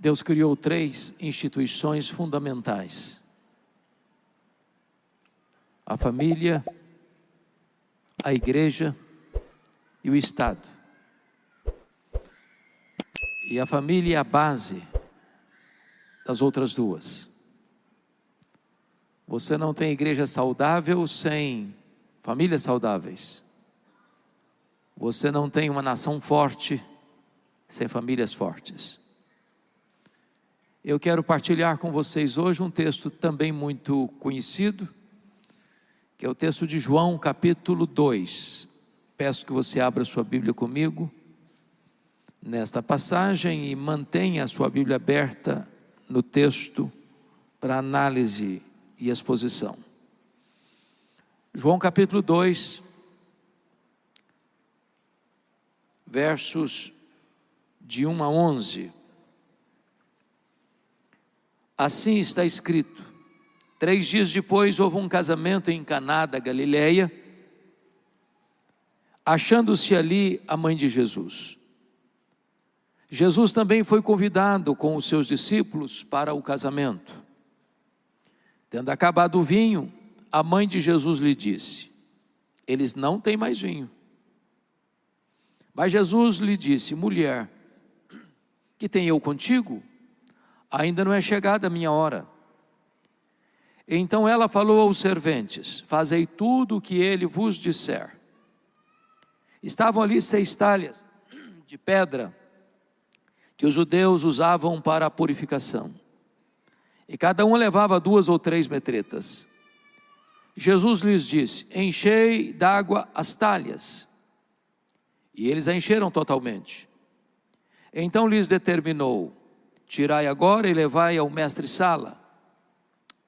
Deus criou 3 instituições fundamentais: a família, a igreja e o Estado. E a família é a base das outras 2. Você não tem igreja saudável sem famílias saudáveis. Você não tem uma nação forte sem famílias fortes. Eu quero partilhar com vocês hoje um texto também muito conhecido, que é o texto de João capítulo 2. Peço que você abra sua Bíblia comigo nesta passagem e mantenha a sua Bíblia aberta no texto para análise e exposição. João capítulo 2, versos de 1 a 11. Assim está escrito: 3 dias depois houve um casamento em Caná da Galileia, achando-se ali a mãe de Jesus. Jesus também foi convidado com os seus discípulos para o casamento. Tendo acabado o vinho, a mãe de Jesus lhe disse: eles não têm mais vinho. Mas Jesus lhe disse: mulher, que tenho eu contigo? Ainda não é chegada a minha hora. Então ela falou aos serventes: fazei tudo o que ele vos disser. Estavam ali 6 talhas de pedra, que os judeus usavam para a purificação, e cada um levava 2 ou 3 metretas. Jesus lhes disse: enchei d'água as talhas. E eles a encheram totalmente. Então lhes determinou: tirai agora e levai ao mestre-sala.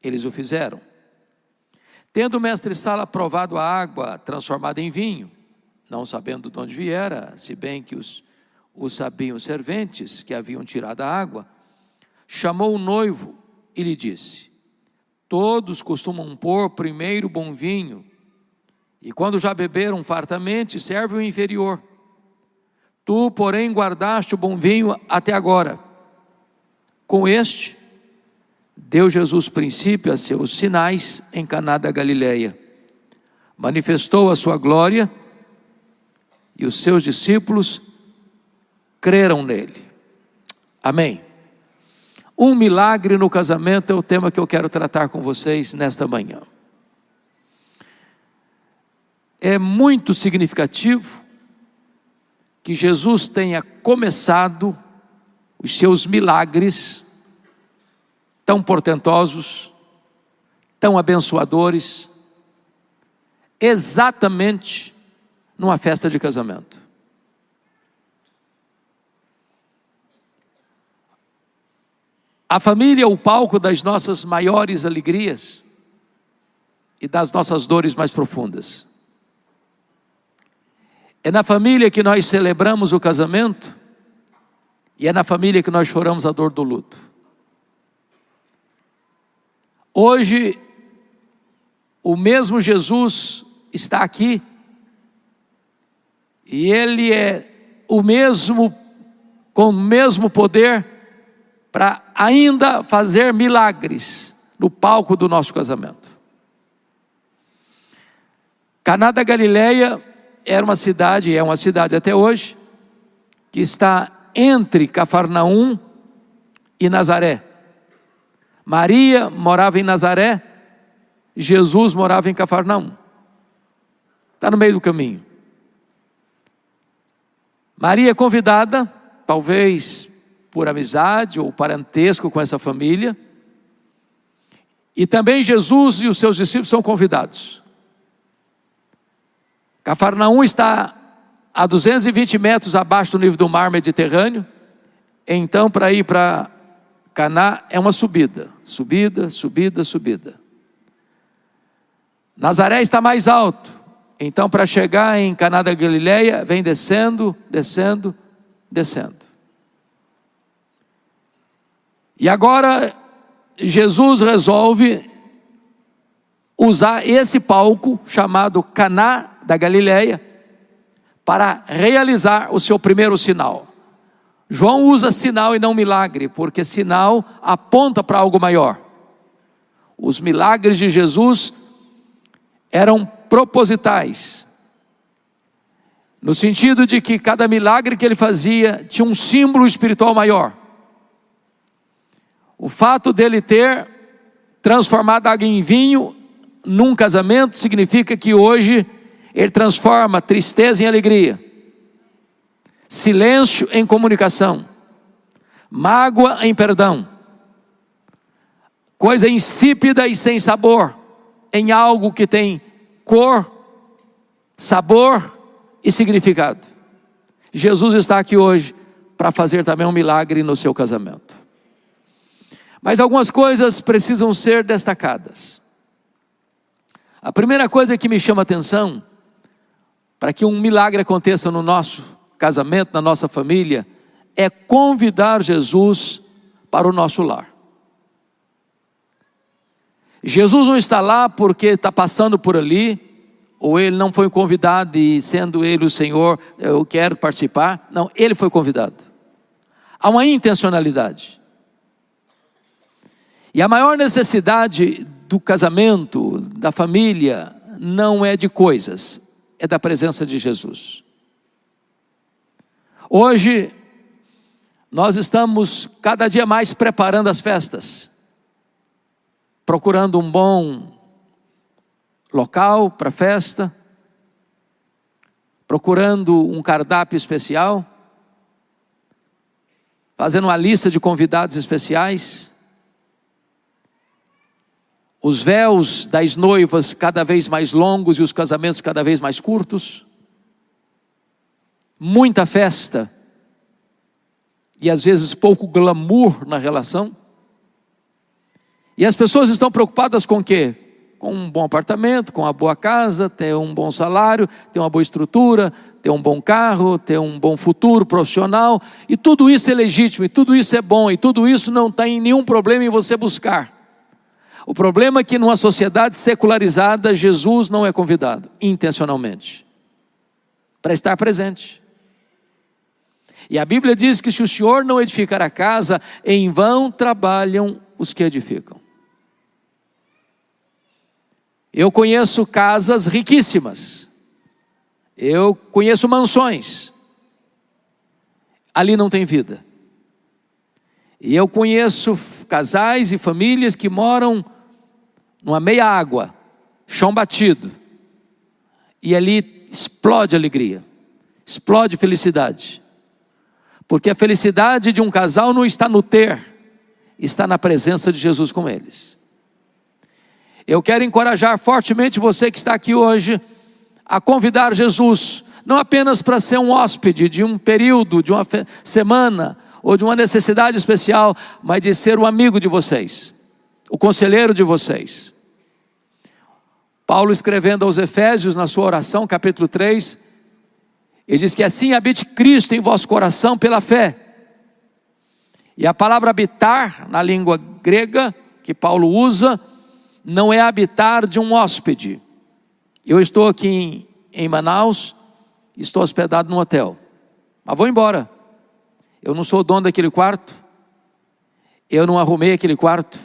Eles o fizeram. Tendo o mestre-sala provado a água transformada em vinho, não sabendo de onde viera, se bem que os sabiam os serventes que haviam tirado a água, chamou o noivo e lhe disse: todos costumam pôr primeiro bom vinho, e quando já beberam fartamente, serve o inferior. Tu, porém, guardaste o bom vinho até agora. Com este, deu Jesus princípio a seus sinais em Caná da Galileia. Manifestou a sua glória, e os seus discípulos creram nele. Amém. Um milagre no casamento é o tema que eu quero tratar com vocês nesta manhã. É muito significativo que Jesus tenha começado os seus milagres tão portentosos, tão abençoadores, exatamente numa festa de casamento. A família é o palco das nossas maiores alegrias e das nossas dores mais profundas. É na família que nós celebramos o casamento, e é na família que nós choramos a dor do luto. Hoje, o mesmo Jesus está aqui, e Ele é o mesmo, com o mesmo poder, para ainda fazer milagres no palco do nosso casamento. Caná da Galileia era uma cidade, é uma cidade até hoje, que está entre Cafarnaum e Nazaré. Maria morava em Nazaré, Jesus morava em Cafarnaum. Está no meio do caminho. Maria é convidada, talvez por amizade ou parentesco com essa família, e também Jesus e os seus discípulos são convidados. Cafarnaum está a 220 metros abaixo do nível do mar Mediterrâneo. Então, para ir para Caná é uma subida, subida, subida, subida. Nazaré está mais alto. Então, para chegar em Caná da Galileia, vem descendo, descendo, descendo. E agora, Jesus resolve usar esse palco chamado Caná da Galileia para realizar o seu primeiro sinal. João usa sinal e não milagre, porque sinal aponta para algo maior. Os milagres de Jesus eram propositais, no sentido de que cada milagre que ele fazia tinha um símbolo espiritual maior. O fato dele ter transformado água em vinho num casamento significa que hoje ele transforma tristeza em alegria, silêncio em comunicação, mágoa em perdão, coisa insípida e sem sabor em algo que tem cor, sabor e significado. Jesus está aqui hoje para fazer também um milagre no seu casamento. Mas algumas coisas precisam ser destacadas. A primeira coisa que me chama a atenção, para que um milagre aconteça no nosso casamento, na nossa família, é convidar Jesus para o nosso lar. Jesus não está lá porque está passando por ali, ou ele não foi convidado e sendo ele o Senhor, eu quero participar. Não, ele foi convidado. Há uma intencionalidade. E a maior necessidade do casamento, da família, não é de coisas, é da presença de Jesus. Hoje, nós estamos cada dia mais preparando as festas, procurando um bom local para festa, procurando um cardápio especial, fazendo uma lista de convidados especiais, os véus das noivas cada vez mais longos e os casamentos cada vez mais curtos, muita festa e às vezes pouco glamour na relação. E as pessoas estão preocupadas com o quê? Com um bom apartamento, com uma boa casa, ter um bom salário, ter uma boa estrutura, ter um bom carro, ter um bom futuro profissional, e tudo isso é legítimo, e tudo isso é bom, e tudo isso não tem nenhum problema em você buscar. O problema é que numa sociedade secularizada, Jesus não é convidado, intencionalmente, para estar presente. E a Bíblia diz que se o Senhor não edificar a casa, em vão trabalham os que edificam. Eu conheço casas riquíssimas, eu conheço mansões, ali não tem vida. E eu conheço casais e famílias que moram numa meia água, chão batido, e ali explode alegria, explode felicidade, porque a felicidade de um casal não está no ter, está na presença de Jesus com eles. Eu quero encorajar fortemente você que está aqui hoje a convidar Jesus, não apenas para ser um hóspede de um período, de uma semana, ou de uma necessidade especial, mas de ser o amigo de vocês, o conselheiro de vocês. Paulo, escrevendo aos Efésios, na sua oração, capítulo 3, ele diz que assim habite Cristo em vosso coração pela fé. E a palavra habitar, na língua grega, que Paulo usa, não é habitar de um hóspede. Eu estou aqui em Manaus, estou hospedado num hotel, mas vou embora. Eu não sou o dono daquele quarto, eu não arrumei aquele quarto,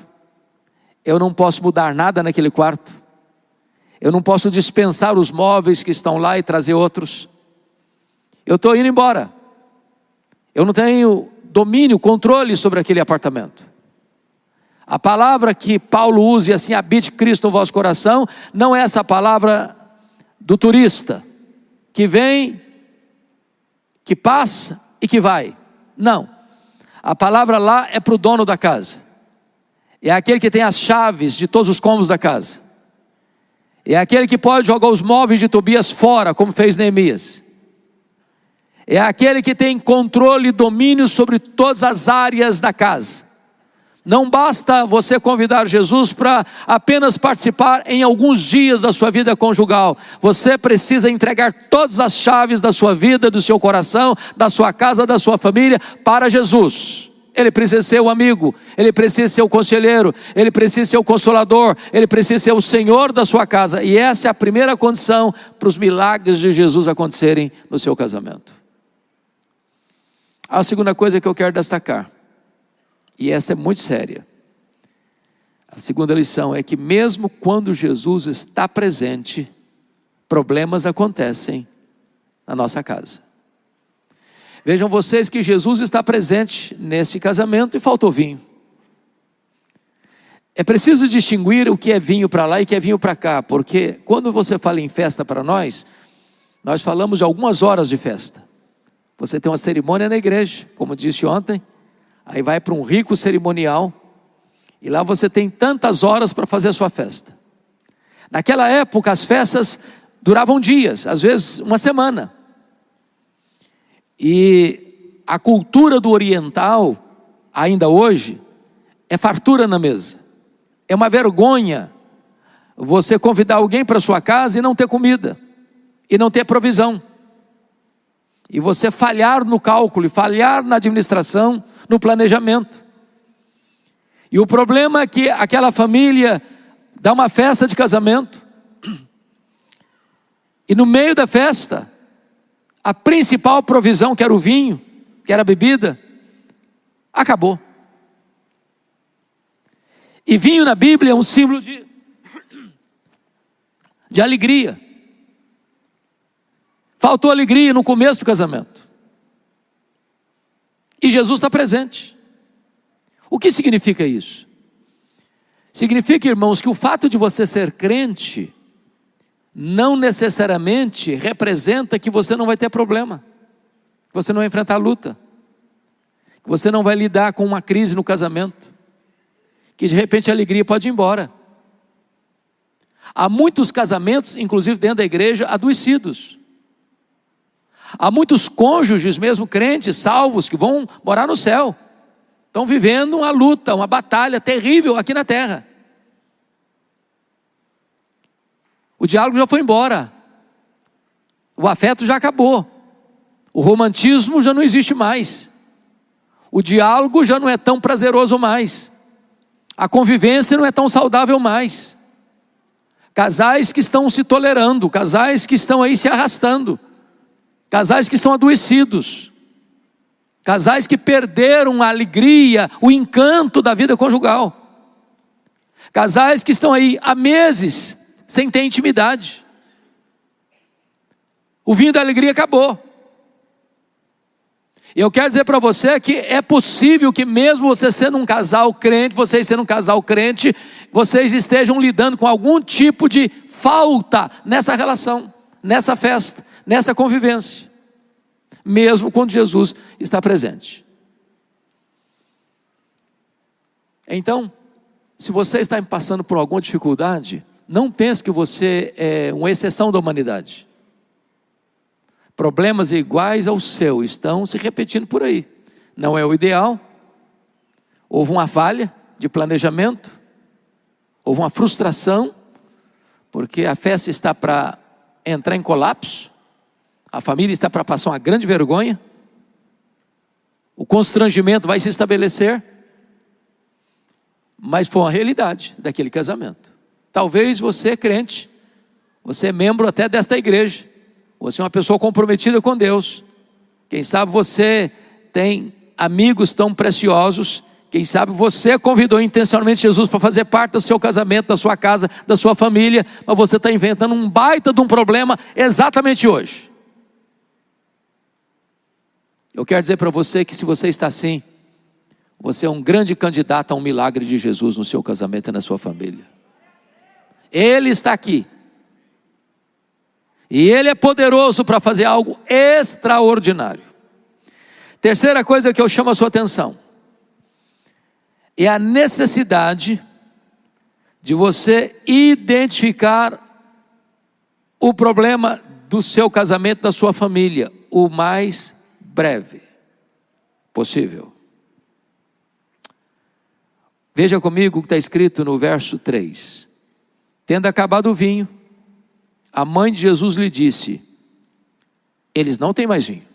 eu não posso mudar nada naquele quarto, eu não posso dispensar os móveis que estão lá e trazer outros. Eu estou indo embora, eu não tenho domínio, controle sobre aquele apartamento. A palavra que Paulo usa, e assim habite Cristo no vosso coração, não é essa palavra do turista, que vem, que passa e que vai. Não, a palavra lá é para o dono da casa, é aquele que tem as chaves de todos os cômodos da casa, é aquele que pode jogar os móveis de Tobias fora, como fez Neemias, é aquele que tem controle e domínio sobre todas as áreas da casa. Não basta você convidar Jesus para apenas participar em alguns dias da sua vida conjugal. Você precisa entregar todas as chaves da sua vida, do seu coração, da sua casa, da sua família para Jesus. Ele precisa ser o amigo, ele precisa ser o conselheiro, ele precisa ser o consolador, ele precisa ser o Senhor da sua casa. E essa é a primeira condição para os milagres de Jesus acontecerem no seu casamento. A segunda coisa que eu quero destacar, e essa é muito séria, a segunda lição é que mesmo quando Jesus está presente, problemas acontecem na nossa casa. Vejam vocês que Jesus está presente nesse casamento e faltou vinho. É preciso distinguir o que é vinho para lá e o que é vinho para cá, porque quando você fala em festa para nós falamos de algumas horas de festa. Você tem uma cerimônia na igreja, como disse ontem, aí vai para um rico cerimonial, e lá você tem tantas horas para fazer a sua festa. Naquela época as festas duravam dias, às vezes uma semana. E a cultura do oriental, ainda hoje, é fartura na mesa. É uma vergonha você convidar alguém para sua casa e não ter comida, e não ter provisão. E você falhar no cálculo, e falhar na administração, no planejamento. E o problema é que aquela família dá uma festa de casamento, e no meio da festa, a principal provisão, que era o vinho, que era a bebida, acabou. E vinho na Bíblia é um símbolo de alegria. Faltou alegria no começo do casamento. E Jesus está presente. O que significa isso? Significa, irmãos, que o fato de você ser crente não necessariamente representa que você não vai ter problema, que você não vai enfrentar luta, que você não vai lidar com uma crise no casamento, que de repente a alegria pode ir embora. Há muitos casamentos, inclusive dentro da igreja, adoecidos. Há muitos cônjuges, mesmo crentes, salvos, que vão morar no céu. Estão vivendo uma luta, uma batalha terrível aqui na terra. O diálogo já foi embora. O afeto já acabou. O romantismo já não existe mais. O diálogo já não é tão prazeroso mais. A convivência não é tão saudável mais. Casais que estão se tolerando, casais que estão aí se arrastando, casais que estão adoecidos, casais que perderam a alegria, o encanto da vida conjugal, casais que estão aí há meses sem ter intimidade. O vinho da alegria acabou. E eu quero dizer para você que é possível que mesmo você sendo um casal crente, vocês sendo um casal crente, vocês estejam lidando com algum tipo de falta nessa relação, nessa festa, nessa convivência, mesmo quando Jesus está presente. Então, se você está passando por alguma dificuldade, não pense que você é uma exceção da humanidade. Problemas iguais ao seu estão se repetindo por aí. Não é o ideal. Houve uma falha de planejamento, houve uma frustração, porque a festa está para entrar em colapso, a família está para passar uma grande vergonha, o constrangimento vai se estabelecer, mas foi uma realidade daquele casamento. Talvez você é crente, você é membro até desta igreja, você é uma pessoa comprometida com Deus, quem sabe você tem amigos tão preciosos, quem sabe você convidou intencionalmente Jesus para fazer parte do seu casamento, da sua casa, da sua família, mas você está inventando um baita de um problema exatamente hoje. Eu quero dizer para você que se você está assim, você é um grande candidato a um milagre de Jesus no seu casamento e na sua família. Ele está aqui. E Ele é poderoso para fazer algo extraordinário. Terceira coisa que eu chamo a sua atenção é a necessidade de você identificar o problema do seu casamento, da sua família, o mais breve possível. Veja comigo o que está escrito no verso 3. Tendo acabado o vinho, a mãe de Jesus lhe disse: eles não têm mais vinho.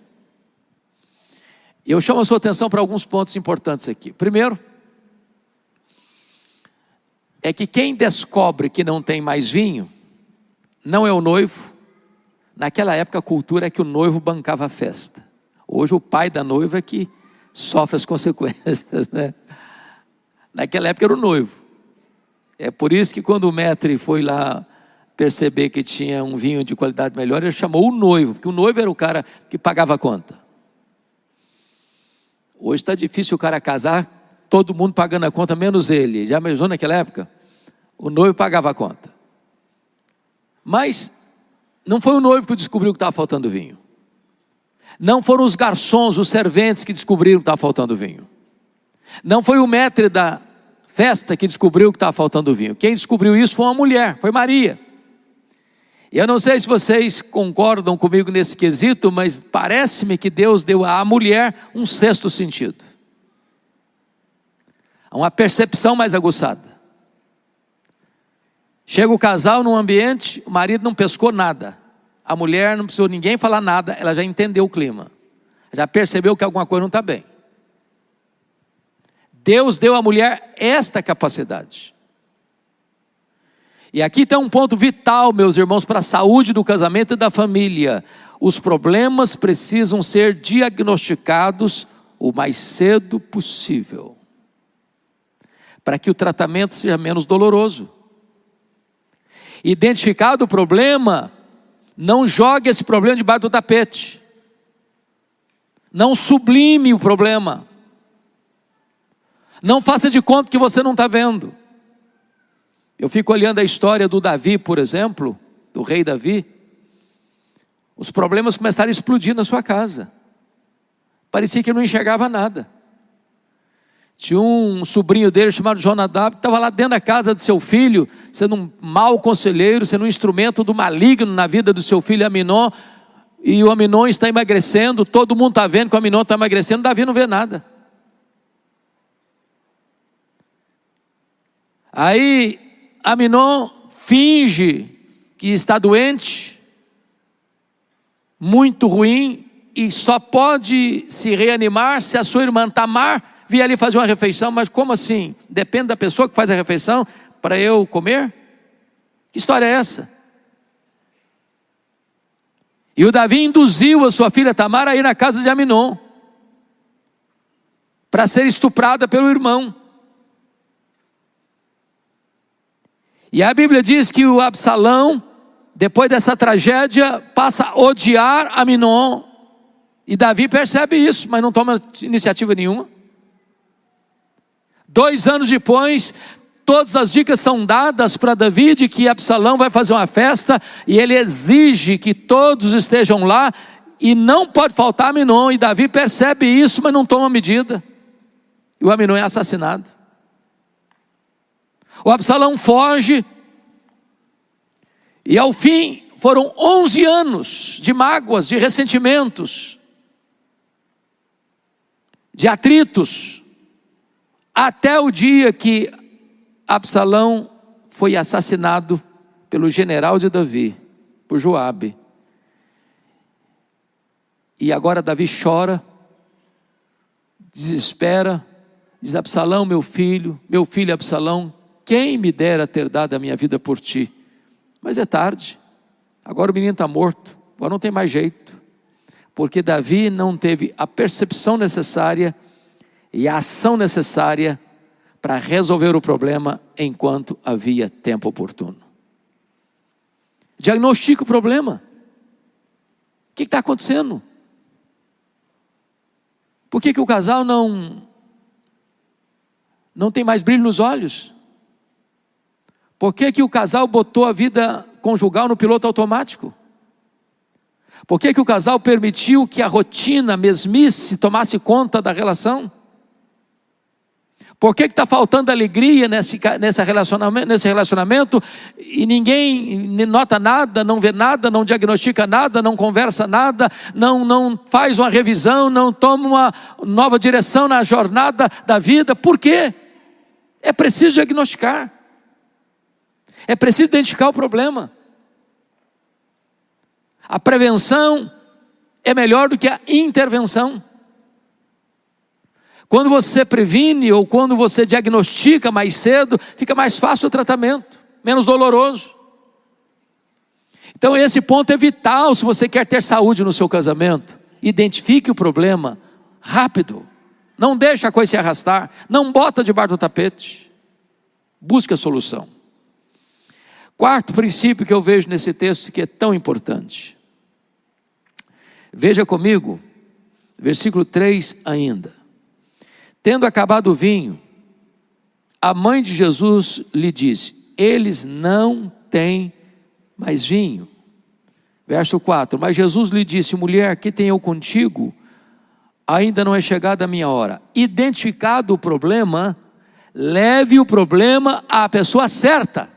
E eu chamo a sua atenção para alguns pontos importantes aqui. Primeiro, é que quem descobre que não tem mais vinho, não é o noivo. Naquela época a cultura é que o noivo bancava a festa. Hoje o pai da noiva é que sofre as consequências, né? Naquela época era o noivo. É por isso que quando o maître foi lá perceber que tinha um vinho de qualidade melhor, ele chamou o noivo, porque o noivo era o cara que pagava a conta. Hoje está difícil o cara casar, todo mundo pagando a conta, menos ele. Já imaginou naquela época? O noivo pagava a conta. Mas não foi o noivo que descobriu que estava faltando vinho. Não foram os garçons, os serventes que descobriram que estava faltando vinho. Não foi o maître da festa que descobriu que estava faltando vinho. Quem descobriu isso foi uma mulher, foi Maria. E eu não sei se vocês concordam comigo nesse quesito, mas parece-me que Deus deu à mulher um sexto sentido. Uma percepção mais aguçada. Chega o casal num ambiente, o marido não pescou nada. A mulher não precisou ninguém falar nada, ela já entendeu o clima. Já percebeu que alguma coisa não está bem. Deus deu à mulher esta capacidade. E aqui tem um ponto vital, meus irmãos, para a saúde do casamento e da família. Os problemas precisam ser diagnosticados o mais cedo possível, para que o tratamento seja menos doloroso. Identificado o problema, não jogue esse problema debaixo do tapete. Não sublime o problema. Não faça de conta que você não está vendo. Eu fico olhando a história do Davi, por exemplo, do rei Davi. Os problemas começaram a explodir na sua casa. Parecia que não enxergava nada. Tinha um sobrinho dele chamado Jonadab, que estava lá dentro da casa do seu filho, sendo um mau conselheiro, sendo um instrumento do maligno na vida do seu filho Aminon. E o Aminon está emagrecendo, todo mundo está vendo que o Aminon está emagrecendo, Davi não vê nada. Aí Aminon finge que está doente, muito ruim, e só pode se reanimar se a sua irmã Tamar vier ali fazer uma refeição. Mas como assim? Depende da pessoa que faz a refeição para eu comer? Que história é essa? E o Davi induziu a sua filha Tamar a ir na casa de Aminon, para ser estuprada pelo irmão. E a Bíblia diz que o Absalão, depois dessa tragédia, passa a odiar Aminon. E Davi percebe isso, mas não toma iniciativa nenhuma. 2 anos depois, todas as dicas são dadas para Davi de que Absalão vai fazer uma festa, e ele exige que todos estejam lá, e não pode faltar Aminon. E Davi percebe isso, mas não toma medida. E o Aminon é assassinado. O Absalão foge, e ao fim foram 11 anos de mágoas, de ressentimentos, de atritos, até o dia que Absalão foi assassinado pelo general de Davi, por Joabe. E agora Davi chora, desespera, diz: Absalão, meu filho Absalão, quem me dera ter dado a minha vida por ti? Mas é tarde, agora o menino está morto, agora não tem mais jeito. Porque Davi não teve a percepção necessária e a ação necessária para resolver o problema enquanto havia tempo oportuno. Diagnostica o problema. O que está acontecendo? Por que o casal não tem mais brilho nos olhos? Por que o casal botou a vida conjugal no piloto automático? Por que o casal permitiu que a rotina, a mesmice, tomasse conta da relação? Por que está faltando alegria nesse relacionamento e ninguém nota nada, não vê nada, não diagnostica nada, não conversa nada, não faz uma revisão, não toma uma nova direção na jornada da vida? Por quê? É preciso diagnosticar. É preciso identificar o problema. A prevenção é melhor do que a intervenção. Quando você previne ou quando você diagnostica mais cedo, fica mais fácil o tratamento, menos doloroso. Então esse ponto é vital se você quer ter saúde no seu casamento identifique o problema rápido. Não deixe a coisa se arrastar. Não bota debaixo do tapete. Busque a solução. Quarto princípio que eu vejo nesse texto que é tão importante. Veja comigo, versículo 3 ainda. Tendo acabado o vinho, a mãe de Jesus lhe disse: eles não têm mais vinho. Verso 4, mas Jesus lhe disse: mulher, que tenho eu contigo? Ainda não é chegada a minha hora. Identificado o problema, leve o problema à pessoa certa.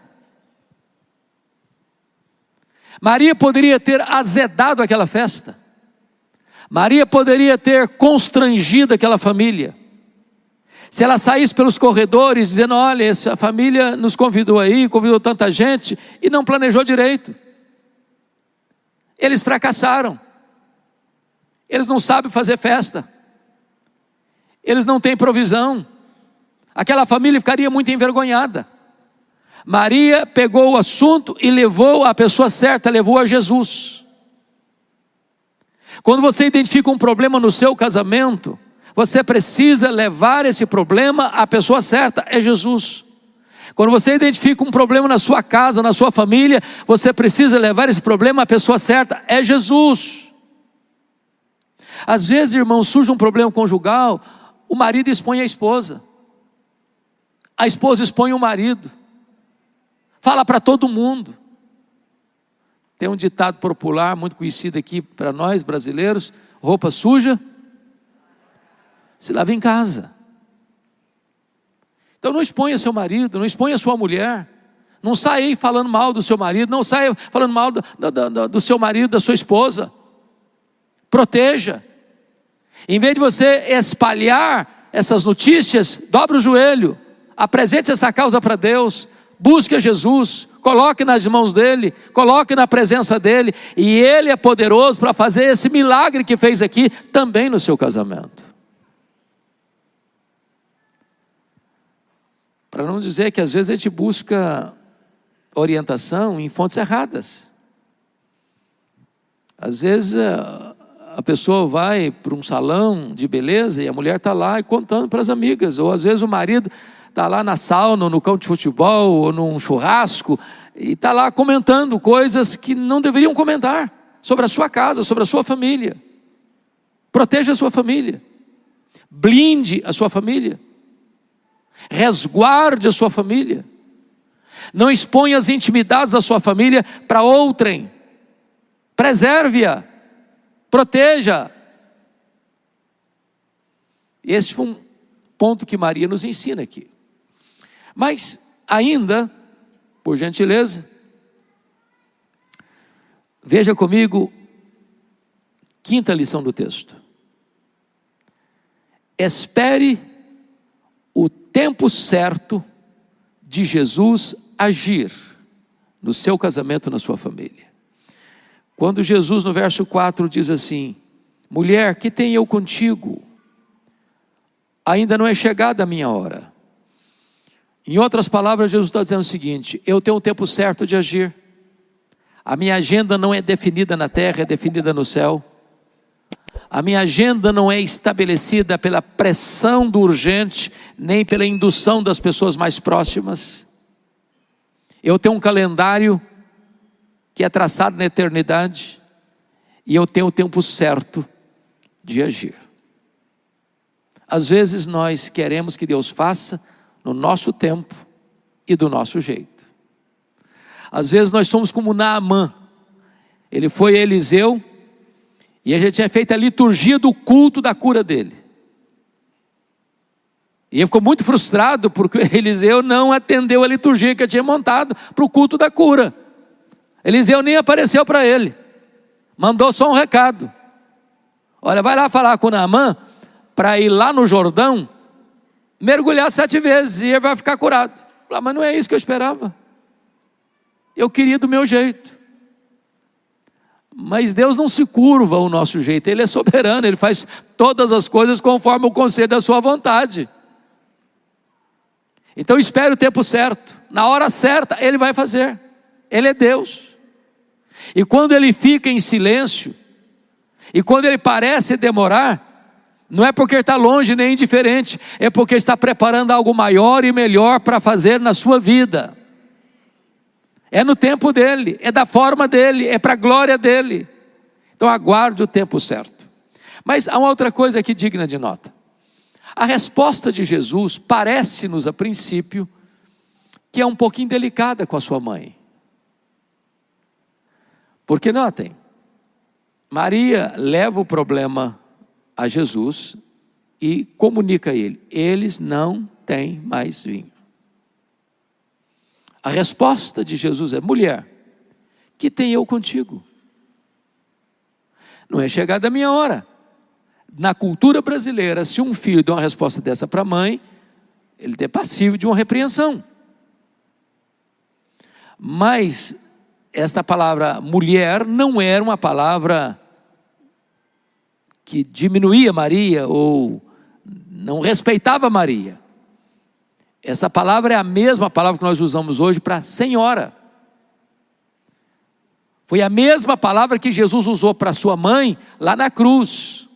Maria poderia ter azedado aquela festa. Maria poderia ter constrangido aquela família. Se ela saísse pelos corredores dizendo: olha, essa família nos convidou aí, convidou tanta gente e não planejou direito. Eles fracassaram. Eles não sabem fazer festa. Eles não têm provisão. Aquela família ficaria muito envergonhada. Maria pegou o assunto e levou a pessoa certa, levou a Jesus. Quando você identifica um problema no seu casamento, você precisa levar esse problema à pessoa certa, é Jesus. Quando você identifica um problema na sua casa, na sua família, você precisa levar esse problema à pessoa certa, é Jesus. Às vezes, irmãos, surge um problema conjugal, o marido expõe a esposa expõe o marido, fala para todo mundo. Tem um ditado popular muito conhecido aqui para nós brasileiros: roupa suja se lava em casa. Então não exponha seu marido, não exponha sua mulher, não saia aí falando mal do seu marido, não saia falando mal do seu marido, da sua esposa. Proteja. Em vez de você espalhar essas notícias, dobre o joelho, apresente essa causa para Deus, busque a Jesus, coloque nas mãos dele, coloque na presença dele, e ele é poderoso para fazer esse milagre que fez aqui também no seu casamento. Para não dizer que às vezes a gente busca orientação em fontes erradas. Às vezes a pessoa vai para um salão de beleza e a mulher está lá contando para as amigas, ou às vezes o marido está lá na sauna, ou no campo de futebol, ou num churrasco, e está lá comentando coisas que não deveriam comentar, sobre a sua casa, sobre a sua família. Proteja a sua família, blinde a sua família, resguarde a sua família, não exponha as intimidades da sua família para outrem, preserve-a, proteja. Esse foi um ponto que Maria nos ensina aqui. Mas ainda, por gentileza, veja comigo, quinta lição do texto. Espere o tempo certo de Jesus agir no seu casamento, na sua família. Quando Jesus no verso 4 diz assim: mulher, que tenho eu contigo? Ainda não é chegada a minha hora. Em outras palavras, Jesus está dizendo o seguinte: eu tenho o tempo certo de agir. A minha agenda não é definida na terra, é definida no céu. A minha agenda não é estabelecida pela pressão do urgente, nem pela indução das pessoas mais próximas. Eu tenho um calendário que é traçado na eternidade, e eu tenho o tempo certo de agir. Às vezes nós queremos que Deus faça no nosso tempo e do nosso jeito. Às vezes nós somos como Naamã. Ele foi a Eliseu, e a gente tinha feito a liturgia do culto da cura dele. E ele ficou muito frustrado, porque Eliseu não atendeu a liturgia que eu tinha montado para o culto da cura. Eliseu nem apareceu para ele, mandou só um recado: olha, vai lá falar com Naamã, para ir lá no Jordão, mergulhar 7 vezes, e ele vai ficar curado. Falei: mas não é isso que eu esperava, eu queria do meu jeito. Mas Deus não se curva ao nosso jeito, Ele é soberano, Ele faz todas as coisas conforme o conselho da sua vontade. Então espere o tempo certo, na hora certa Ele vai fazer, Ele é Deus. E quando Ele fica em silêncio, E quando ele parece demorar, não é porque está longe nem indiferente, é porque está preparando algo maior e melhor para fazer na sua vida. É no tempo dele, é da forma dele, é para a glória dele. Então aguarde o tempo certo. Mas há uma outra coisa aqui digna de nota. A resposta de Jesus parece-nos a princípio que é um pouquinho delicada com a sua mãe. Porque notem, Maria leva o problema a Jesus e comunica a ele: eles não têm mais vinho. A resposta de Jesus é: mulher, que tenho eu contigo? Não é chegada a minha hora. Na cultura brasileira, se um filho dá uma resposta dessa para a mãe, ele é passível de uma repreensão. Mas esta palavra mulher não era uma palavra que diminuía Maria ou não respeitava Maria. Essa palavra é a mesma palavra que nós usamos hoje para senhora. Foi a mesma palavra que Jesus usou para sua mãe lá na cruz.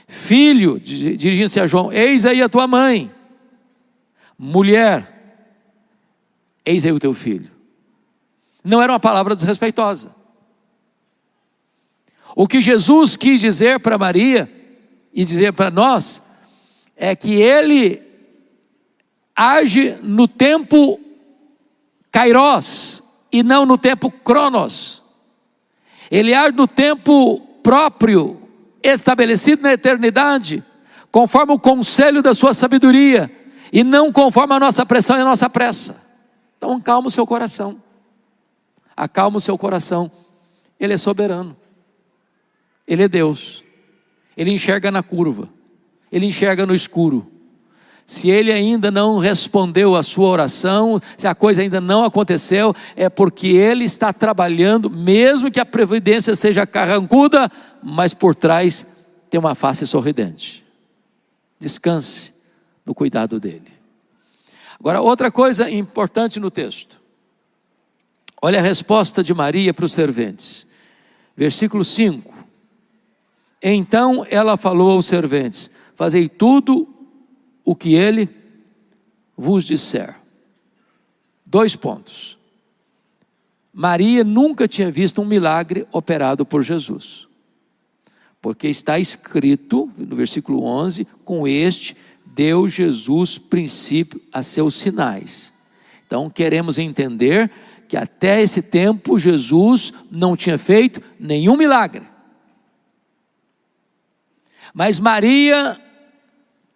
Filho, dirigindo-se a João, eis aí a tua mãe. Mulher, eis aí o teu filho. Não era uma palavra desrespeitosa. O que Jesus quis dizer para Maria e dizer para nós é que ele age no tempo kairos e não no tempo cronos. Ele age no tempo próprio, estabelecido na eternidade, conforme o conselho da sua sabedoria, e não conforme a nossa pressão e a nossa pressa. Então acalma o seu coração. Acalma o seu coração. Ele é soberano. Ele é Deus. Ele enxerga na curva. Ele enxerga no escuro. Se ele ainda não respondeu a sua oração, se a coisa ainda não aconteceu, é porque ele está trabalhando, mesmo que a providência seja carrancuda, mas por trás tem uma face sorridente. Descanse no cuidado dele. Agora, outra coisa importante no texto. Olha a resposta de Maria para os serventes. Versículo 5. Então ela falou aos serventes: fazei tudo o que ele vos disser. 2 pontos. Maria nunca tinha visto um milagre operado por Jesus. Porque está escrito, no versículo 11, com este deu Jesus princípio a seus sinais. Então queremos entender que até esse tempo Jesus não tinha feito nenhum milagre. Mas Maria,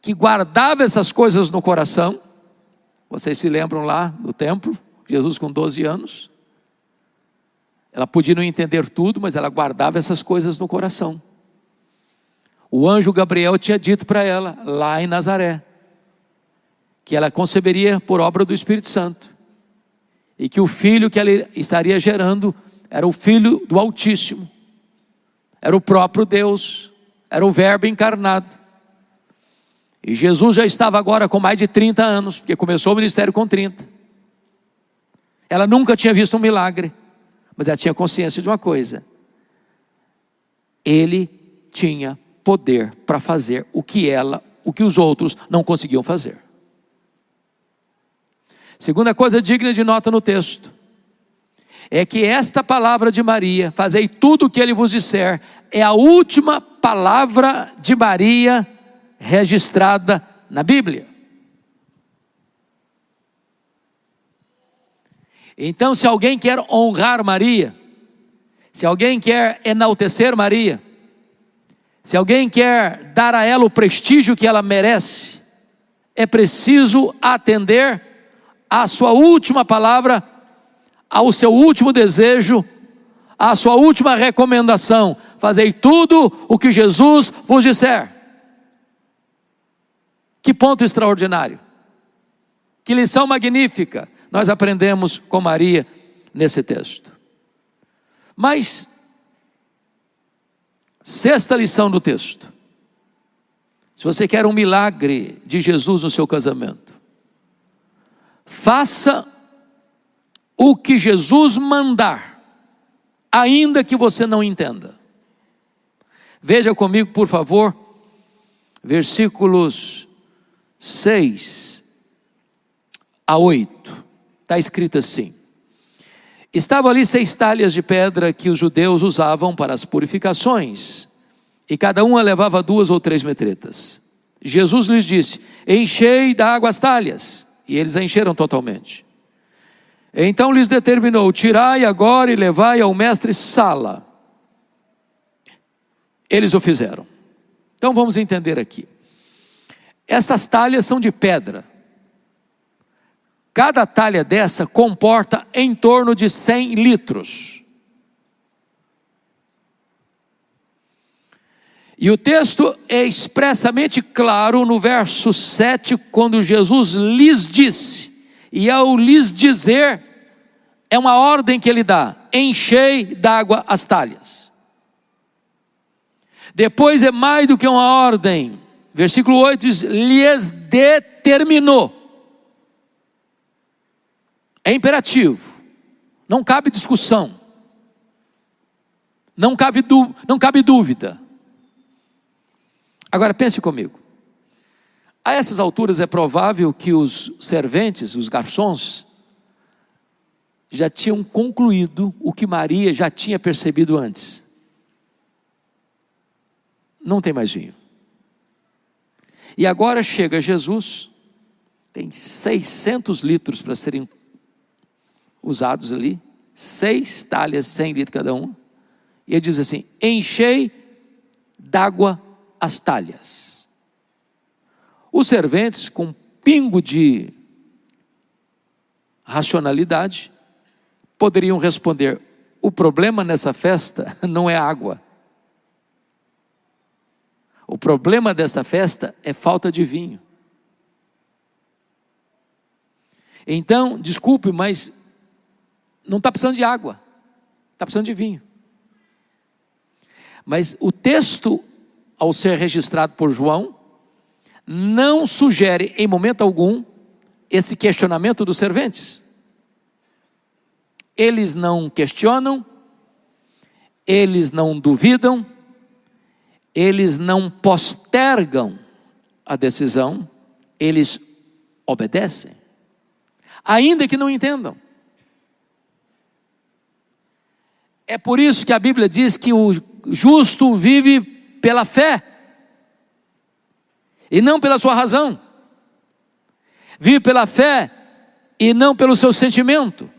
que guardava essas coisas no coração, vocês se lembram lá no templo, Jesus com 12 anos, ela podia não entender tudo, mas ela guardava essas coisas no coração. O anjo Gabriel tinha dito para ela, lá em Nazaré, que ela conceberia por obra do Espírito Santo, e que o filho que ela estaria gerando era o Filho do Altíssimo, era o próprio Deus, era o Verbo encarnado. E Jesus já estava agora com mais de 30 anos, porque começou o ministério com 30. Ela nunca tinha visto um milagre, mas ela tinha consciência de uma coisa: ele tinha poder para fazer o que os outros não conseguiam fazer. Segunda coisa digna de nota no texto, é que esta palavra de Maria, fazei tudo o que ele vos disser, é a última palavra de Maria registrada na Bíblia. Então, se alguém quer honrar Maria, se alguém quer enaltecer Maria, se alguém quer dar a ela o prestígio que ela merece, é preciso atender à sua última palavra, ao seu último desejo, à sua última recomendação: fazei tudo o que Jesus vos disser. Que ponto extraordinário, que lição magnífica nós aprendemos com Maria nesse texto. Mas, sexta lição do texto: se você quer um milagre de Jesus no seu casamento, faça o que Jesus mandar, ainda que você não entenda. Veja comigo, por favor, versículos 6 a 8. Está escrito assim: estavam ali 6 talhas de pedra que os judeus usavam para as purificações, e cada uma levava 2 ou 3 metretas. Jesus lhes disse: enchei da água as talhas, e eles a encheram totalmente. Então lhes determinou: tirai agora e levai ao mestre Sala. Eles o fizeram. Então vamos entender aqui. Essas talhas são de pedra. Cada talha dessa comporta em torno de 100 litros. E o texto é expressamente claro no verso 7, quando Jesus lhes disse, e ao lhes dizer, é uma ordem que ele dá: enchei d'água as talhas. Depois é mais do que uma ordem, versículo 8 diz: lhes determinou. É imperativo, não cabe discussão, não cabe dúvida. Agora pense comigo, a essas alturas é provável que os serventes, os garçons, já tinham concluído o que Maria já tinha percebido antes. Não tem mais vinho. E agora chega Jesus, tem 600 litros para serem usados ali, 6 talhas, 100 litros cada um, e ele diz assim: enchei d'água as talhas. Os serventes, com um pingo de racionalidade, poderiam responder: o problema nessa festa não é água, o problema desta festa é falta de vinho. Então, desculpe, mas não está precisando de água, está precisando de vinho. Mas o texto, ao ser registrado por João, não sugere em momento algum esse questionamento dos serventes. Eles não questionam, eles não duvidam, eles não postergam a decisão, eles obedecem, ainda que não entendam. É por isso que a Bíblia diz que o justo vive pela fé, e não pela sua razão. Vive pela fé, e não pelo seu sentimento.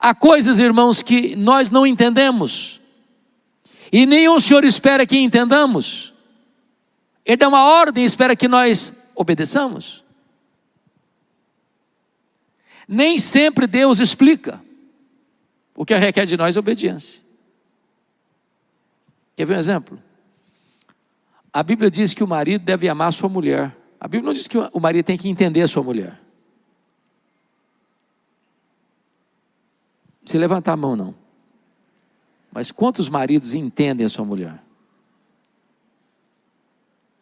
Há coisas, irmãos, que nós não entendemos, e nem o Senhor espera que entendamos. Ele dá uma ordem e espera que nós obedeçamos. Nem sempre Deus explica. O que requer de nós é obediência. Quer ver um exemplo? A Bíblia diz que o marido deve amar a sua mulher. A Bíblia não diz que o marido tem que entender a sua mulher. Se levantar a mão, não. Mas quantos maridos entendem a sua mulher?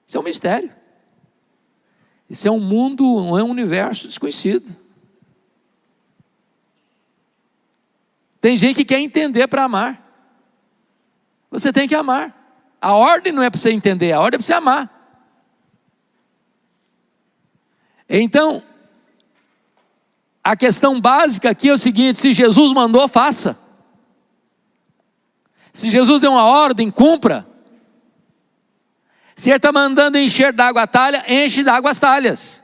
Isso é um mistério. Isso é um mundo, é um universo desconhecido. Tem gente que quer entender para amar. Você tem que amar. A ordem não é para você entender, a ordem é para você amar. Então, a questão básica aqui é o seguinte: se Jesus mandou, faça. Se Jesus deu uma ordem, cumpra. Se ele está mandando encher d'água a talha, enche d'água as talhas.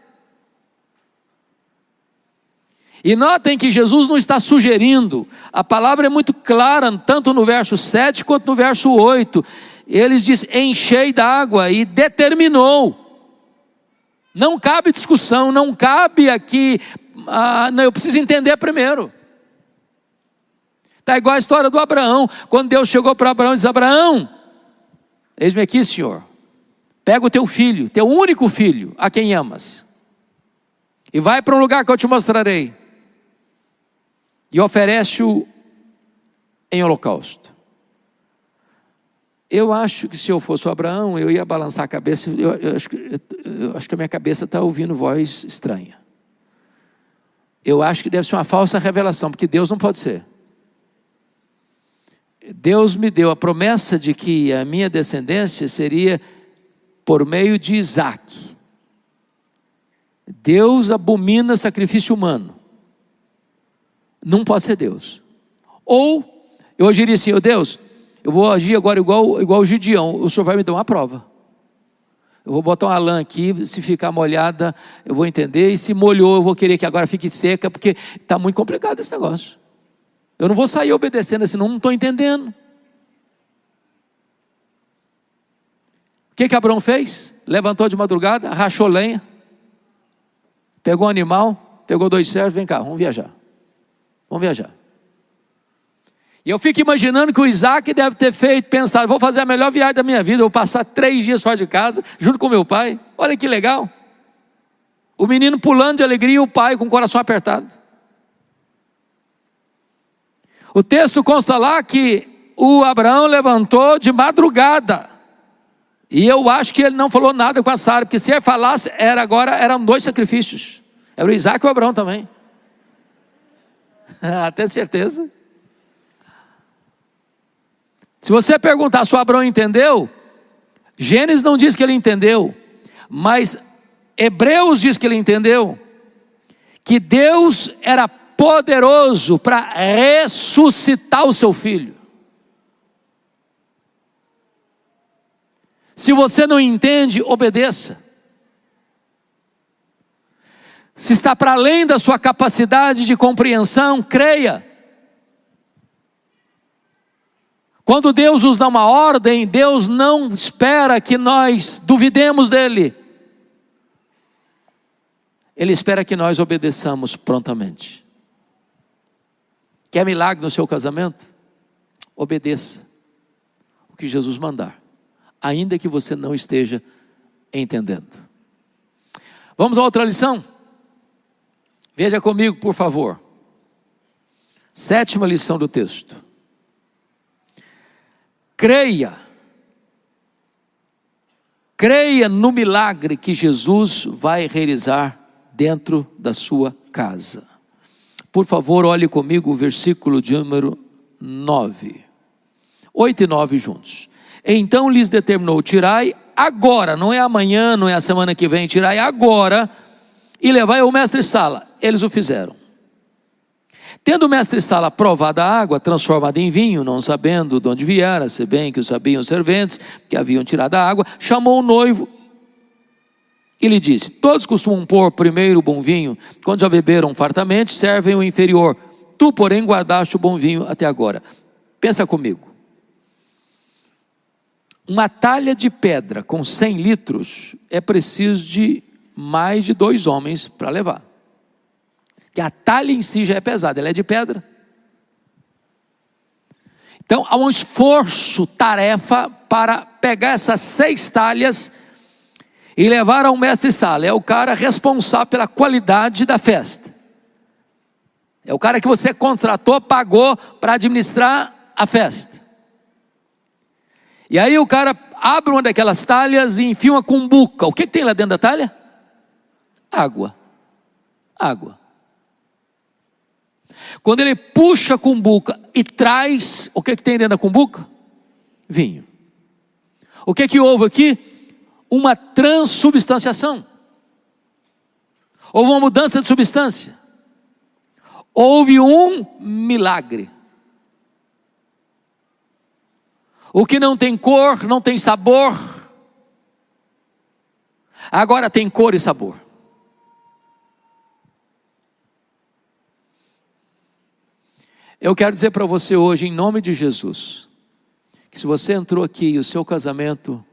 E notem que Jesus não está sugerindo, a palavra é muito clara, tanto no verso 7 quanto no verso 8. Ele diz: enchei d'água, e determinou. Não cabe discussão, não cabe aqui, eu preciso entender primeiro. Está igual a história do Abraão, quando Deus chegou para Abraão e disse: Abraão, eis-me aqui, Senhor, pega o teu filho, teu único filho, a quem amas, e vai para um lugar que eu te mostrarei, e oferece-o em holocausto. Eu acho que se eu fosse o Abraão, eu ia balançar a cabeça. Eu acho que a minha cabeça está ouvindo voz estranha. Eu acho que deve ser uma falsa revelação, porque Deus não pode ser. Deus me deu a promessa de que a minha descendência seria por meio de Isaac. Deus abomina sacrifício humano. Não pode ser Deus. Ou, eu agiria assim: Deus, eu vou agir agora igual o Gideão, o Senhor vai me dar uma prova. Eu vou botar uma lã aqui, se ficar molhada, eu vou entender, e se molhou, eu vou querer que agora fique seca, porque está muito complicado esse negócio. Eu não vou sair obedecendo, senão não estou entendendo. O que Abraão fez? Levantou de madrugada, rachou lenha, pegou um animal, pegou 2 servos, vem cá, vamos viajar. Vamos viajar. E eu fico imaginando que o Isaac deve ter pensado: vou fazer a melhor viagem da minha vida, vou passar 3 dias fora de casa, junto com meu pai. Olha que legal. O menino pulando de alegria e o pai com o coração apertado. O texto consta lá que o Abraão levantou de madrugada. E eu acho que ele não falou nada com a Sara, porque se ele falasse, eram 2 sacrifícios. Era o Isaac e o Abraão também. Até certeza. Se você perguntar se o Abraão entendeu, Gênesis não diz que ele entendeu, mas Hebreus diz que ele entendeu, que Deus era poderoso para ressuscitar o seu filho. Se você não entende, obedeça. Se está para além da sua capacidade de compreensão, creia. Quando Deus nos dá uma ordem, Deus não espera que nós duvidemos dele. Ele espera que nós obedeçamos prontamente. Quer milagre no seu casamento? Obedeça o que Jesus mandar, ainda que você não esteja entendendo. Vamos a outra lição? Veja comigo, por favor. 7ª lição do texto. Creia no milagre que Jesus vai realizar dentro da sua casa. Por favor, olhe comigo o versículo de número 9. 8 e 9 juntos. Então lhes determinou: tirai agora, não é amanhã, não é a semana que vem, tirai agora e levai ao mestre-sala. Eles o fizeram. Tendo o mestre-sala provado a água, transformada em vinho, não sabendo de onde viera, se bem que o sabiam os serventes que haviam tirado a água, chamou o noivo e lhe disse: todos costumam pôr primeiro o bom vinho, quando já beberam fartamente, servem o inferior. Tu, porém, guardaste o bom vinho até agora. Pensa comigo. Uma talha de pedra com 100 litros é preciso de mais de 2 homens para levar. Que a talha em si já é pesada, ela é de pedra. Então há um esforço, tarefa para pegar essas 6 talhas e levar ao mestre-sala. É o cara responsável pela qualidade da festa. É o cara que você contratou, pagou para administrar a festa. E aí o cara abre uma daquelas talhas e enfia uma cumbuca. O que tem lá dentro da talha? Água. Quando ele puxa a cumbuca e traz, o que tem dentro da cumbuca? Vinho. O que houve aqui? Uma transubstanciação. Houve uma mudança de substância. Houve um milagre. O que não tem cor, não tem sabor, agora tem cor e sabor. Eu quero dizer para você hoje, em nome de Jesus, que se você entrou aqui e o seu casamento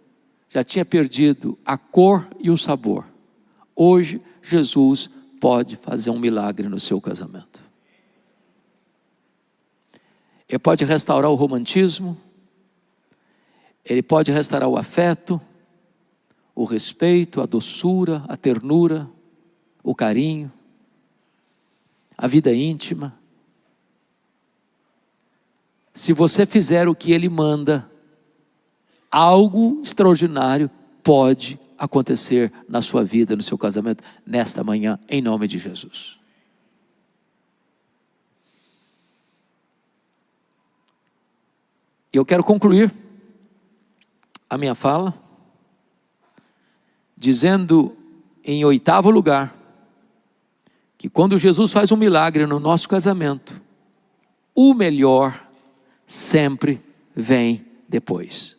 já tinha perdido a cor e o sabor, hoje Jesus pode fazer um milagre no seu casamento. Ele pode restaurar o romantismo, ele pode restaurar o afeto, o respeito, a doçura, a ternura, o carinho, a vida íntima. Se você fizer o que ele manda, algo extraordinário pode acontecer na sua vida, no seu casamento, nesta manhã, em nome de Jesus. Eu quero concluir a minha fala dizendo, em 8º lugar, que quando Jesus faz um milagre no nosso casamento, o melhor sempre vem depois.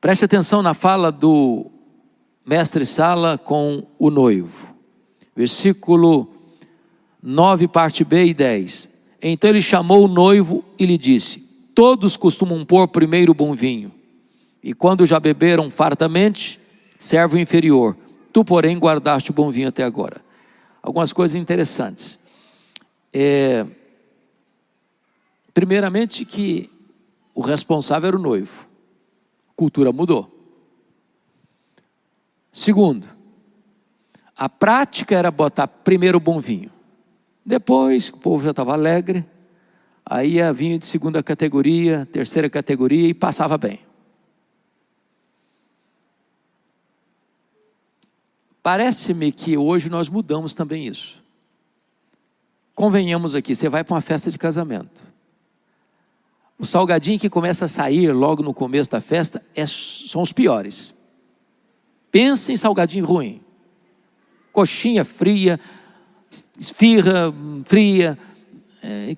Preste atenção na fala do mestre Sala com o noivo. Versículo 9, parte B e 10. Então ele chamou o noivo e lhe disse: todos costumam pôr primeiro o bom vinho, e quando já beberam fartamente, serve o inferior. Tu, porém, guardaste o bom vinho até agora. Algumas coisas interessantes. Primeiramente que o responsável era o noivo. A cultura mudou. Segundo, a prática era botar primeiro o bom vinho. Depois, o povo já estava alegre, aí ia vinho de 2ª categoria, 3ª categoria e passava bem. Parece-me que hoje nós mudamos também isso. Convenhamos aqui, você vai para uma festa de casamento. O salgadinho que começa a sair logo no começo da festa são os piores. Pensa em salgadinho ruim. Coxinha fria, esfirra fria,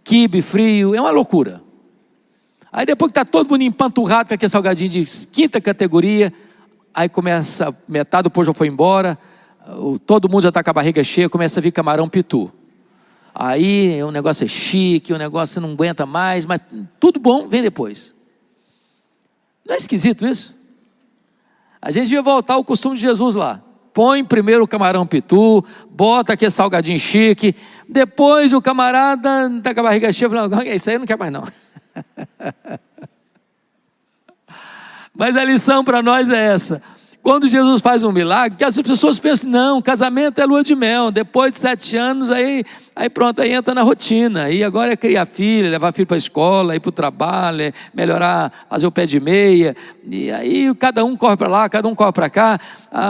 quibe frio, é uma loucura. Aí depois que está todo mundo empanturrado com aquele salgadinho de 5ª categoria, aí começa, metade do povo já foi embora, todo mundo já está com a barriga cheia, começa a vir camarão pitu. Aí o negócio é chique, o negócio não aguenta mais, mas tudo bom vem depois. Não é esquisito isso? A gente devia voltar ao costume de Jesus lá. Põe primeiro o camarão pitu, bota aquele salgadinho chique, depois o camarada está com a barriga cheia, fala, isso aí eu não quero mais não. Mas a lição para nós é essa. Quando Jesus faz um milagre, que as pessoas pensam, não, casamento é lua de mel, depois de 7 anos, aí pronto, aí entra na rotina, aí agora é criar filho, levar filho para a escola, ir para o trabalho, melhorar, fazer o pé de meia, e aí cada um corre para lá, cada um corre para cá,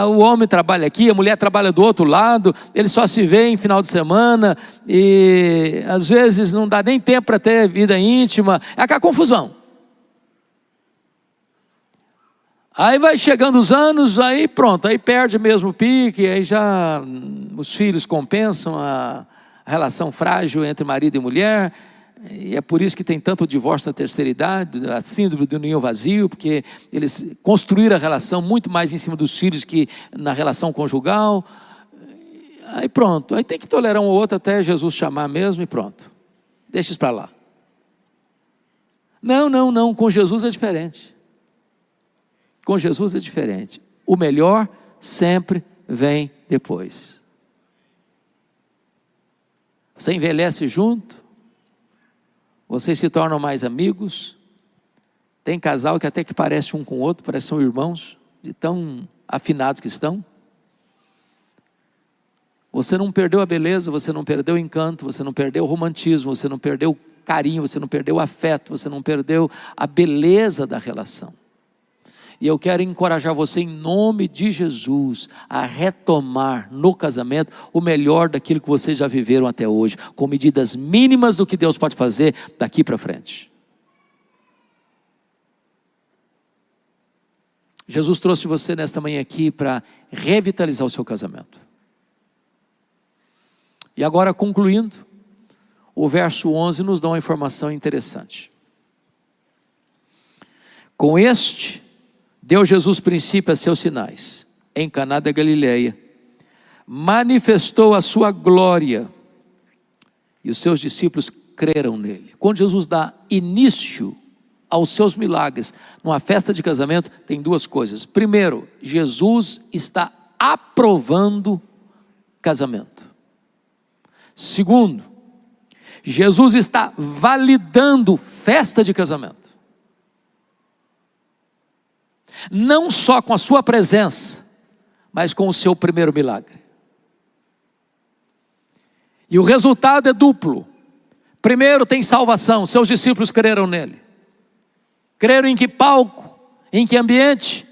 o homem trabalha aqui, a mulher trabalha do outro lado, eles só se veem em final de semana, e às vezes não dá nem tempo para ter vida íntima, é aquela confusão. Aí vai chegando os anos, aí pronto, aí perde mesmo o pique, aí já os filhos compensam a relação frágil entre marido e mulher, e é por isso que tem tanto divórcio na terceira idade, a síndrome do ninho vazio, porque eles construíram a relação muito mais em cima dos filhos que na relação conjugal. Aí pronto, aí tem que tolerar um ou outro até Jesus chamar mesmo e pronto, deixa isso para lá. Não, com Jesus é diferente. Com Jesus é diferente. O melhor sempre vem depois. Você envelhece junto, vocês se tornam mais amigos. Tem casal que até que parece um com o outro, parece que são irmãos, de tão afinados que estão. Você não perdeu a beleza, você não perdeu o encanto, você não perdeu o romantismo, você não perdeu o carinho, você não perdeu o afeto, você não perdeu a beleza da relação. E eu quero encorajar você em nome de Jesus a retomar no casamento o melhor daquilo que vocês já viveram até hoje, com medidas mínimas do que Deus pode fazer daqui para frente. Jesus trouxe você nesta manhã aqui para revitalizar o seu casamento. E agora, concluindo, o verso 11 nos dá uma informação interessante. Com este deu Jesus princípio a seus sinais. Em Caná da Galileia, manifestou a sua glória, e os seus discípulos creram nele. Quando Jesus dá início aos seus milagres, numa festa de casamento, tem duas coisas. Primeiro, Jesus está aprovando casamento. Segundo, Jesus está validando festa de casamento. Não só com a sua presença, mas com o seu primeiro milagre. E o resultado é duplo. Primeiro, tem salvação, seus discípulos creram nele. Creram em que palco? Em que ambiente?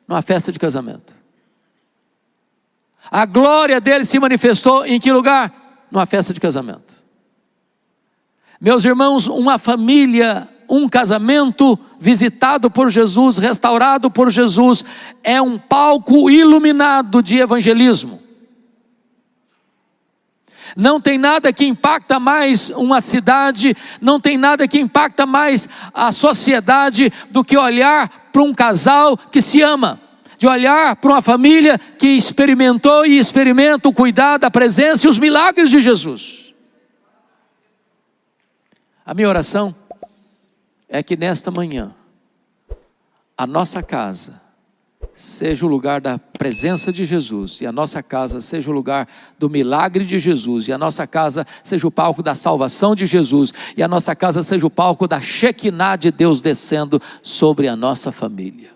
Numa festa de casamento. A glória dele se manifestou em que lugar? Numa festa de casamento. Meus irmãos, uma família um casamento visitado por Jesus, restaurado por Jesus, é um palco iluminado de evangelismo. Não tem nada que impacta mais uma cidade, não tem nada que impacta mais a sociedade do que olhar para um casal que se ama, de olhar para uma família que experimentou e experimenta o cuidado, a presença e os milagres de Jesus. A minha oração é que nesta manhã, a nossa casa seja o lugar da presença de Jesus, e a nossa casa seja o lugar do milagre de Jesus, e a nossa casa seja o palco da salvação de Jesus, e a nossa casa seja o palco da Shekinah de Deus descendo sobre a nossa família.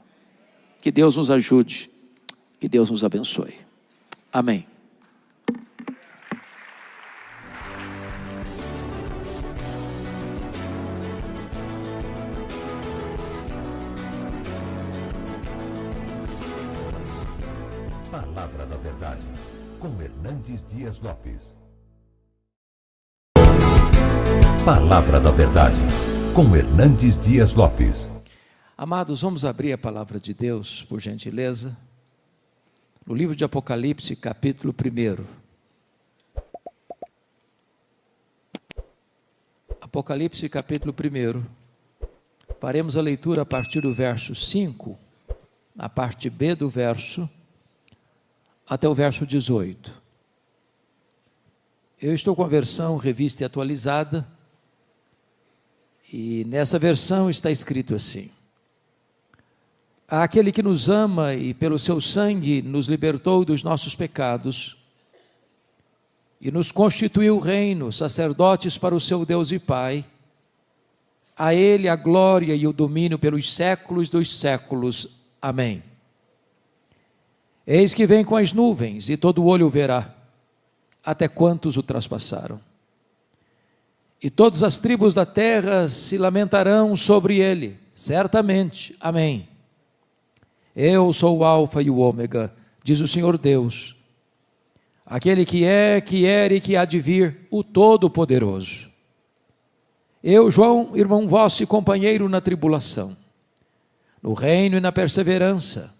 Que Deus nos ajude, que Deus nos abençoe. Amém. Palavra da Verdade, com Hernandes Dias Lopes. Palavra da Verdade, com Hernandes Dias Lopes. Amados, vamos abrir a palavra de Deus, por gentileza, no livro de Apocalipse, capítulo 1. Apocalipse, capítulo 1. Faremos a leitura a partir do verso 5, na parte B do verso, até o verso 18. Eu estou com a versão revista e atualizada, e nessa versão está escrito assim: Aquele que nos ama e pelo seu sangue nos libertou dos nossos pecados e nos constituiu reino, sacerdotes para o seu Deus e Pai, a Ele a glória e o domínio pelos séculos dos séculos. Amém. Eis que vem com as nuvens, e todo olho o verá, até quantos o traspassaram. E todas as tribos da terra se lamentarão sobre ele, certamente. Amém. Eu sou o Alfa e o Ômega, diz o Senhor Deus, aquele que é, que era e que há de vir, o Todo-Poderoso. Eu, João, irmão vosso e companheiro na tribulação, no reino e na perseverança,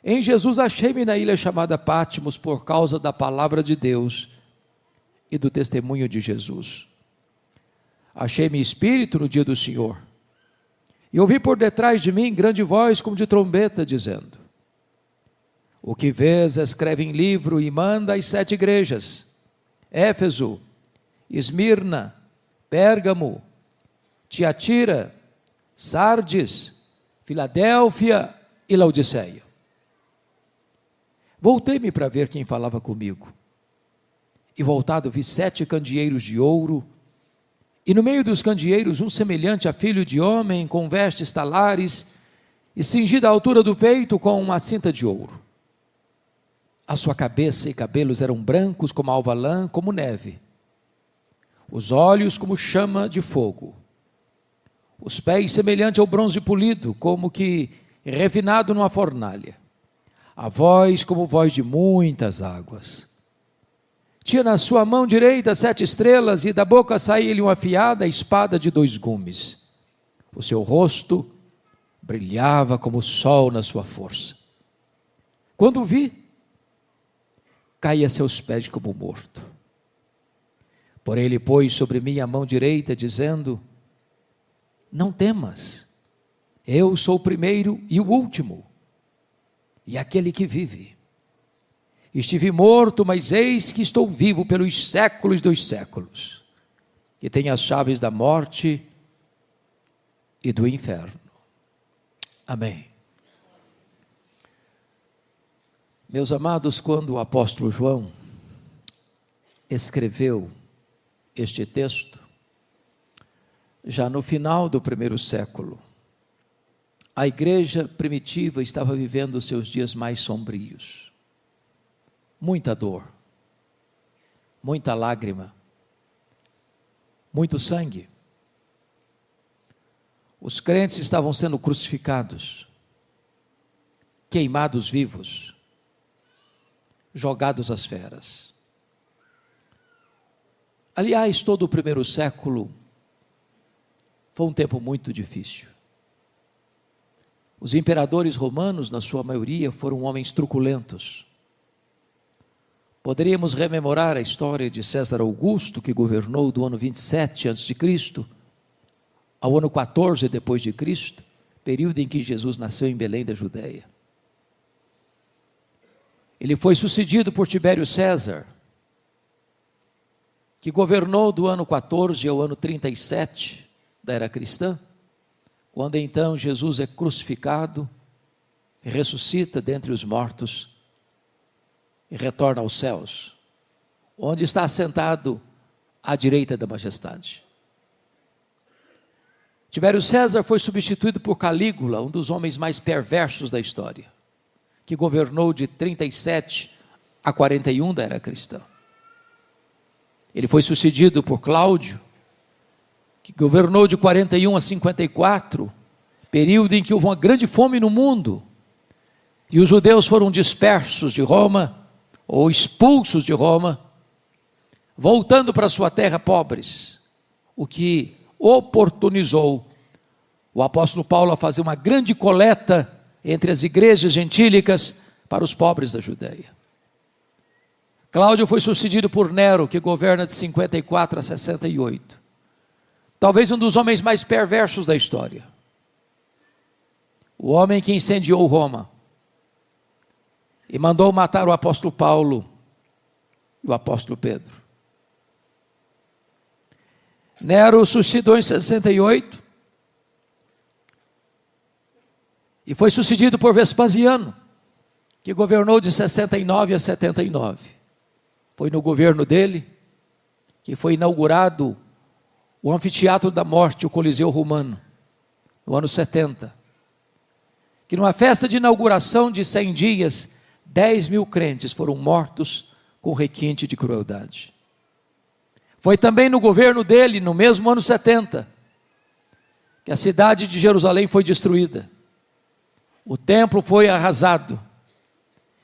em Jesus achei-me na ilha chamada Patmos por causa da palavra de Deus e do testemunho de Jesus. Achei-me espírito no dia do Senhor, e ouvi por detrás de mim grande voz como de trombeta, dizendo: O que vês, escreve em livro e manda às 7 igrejas: Éfeso, Esmirna, Pérgamo, Tiatira, Sardes, Filadélfia e Laodiceia. Voltei-me para ver quem falava comigo, e voltado vi 7 candeeiros de ouro, e no meio dos candeeiros um semelhante a filho de homem, com vestes talares, e cingido à altura do peito com uma cinta de ouro. A sua cabeça e cabelos eram brancos como alva lã, como neve, os olhos como chama de fogo, os pés semelhante ao bronze polido, como que refinado numa fornalha, a voz como voz de muitas águas. Tinha na sua mão direita 7 estrelas, e da boca saía-lhe uma afiada espada de 2 gumes. O seu rosto brilhava como o sol na sua força. Quando o vi, caí a seus pés como morto. Porém ele pôs sobre mim a mão direita, dizendo: Não temas, eu sou o primeiro e o último, e aquele que vive. Estive morto, mas eis que estou vivo pelos séculos dos séculos, e tenho as chaves da morte e do inferno. Amém. Meus amados, quando o apóstolo João escreveu este texto, já no final do 1º século, a igreja primitiva estava vivendo os seus dias mais sombrios. Muita dor, muita lágrima, muito sangue. Os crentes estavam sendo crucificados, queimados vivos, jogados às feras. Aliás, todo o 1º século Foi um tempo muito difícil. Os imperadores romanos, na sua maioria, foram homens truculentos. Poderíamos rememorar a história de César Augusto, que governou do ano 27 a.C. ao ano 14 depois de Cristo, período em que Jesus nasceu em Belém da Judéia. Ele foi sucedido por Tibério César, que governou do ano 14 ao ano 37 da era cristã, quando então Jesus é crucificado, ressuscita dentre os mortos e retorna aos céus, onde está assentado à direita da majestade. Tibério César foi substituído por Calígula, um dos homens mais perversos da história, que governou de 37 a 41 da era cristã. Ele foi sucedido por Cláudio, que governou de 41 a 54, período em que houve uma grande fome no mundo, e os judeus foram dispersos de Roma, ou expulsos de Roma, voltando para sua terra pobres, o que oportunizou o apóstolo Paulo a fazer uma grande coleta entre as igrejas gentílicas para os pobres da Judéia. Cláudio foi sucedido por Nero, que governa de 54 a 68. Talvez um dos homens mais perversos da história. O homem que incendiou Roma e mandou matar o apóstolo Paulo e o apóstolo Pedro. Nero suicidou em 68 e foi sucedido por Vespasiano, que governou de 69 a 79. Foi no governo dele que foi inaugurado o Anfiteatro da Morte, o Coliseu Romano, no ano 70. Que numa festa de inauguração de 100 dias, 10 mil crentes foram mortos com requinte de crueldade. Foi também no governo dele, no mesmo ano 70, que a cidade de Jerusalém foi destruída. O templo foi arrasado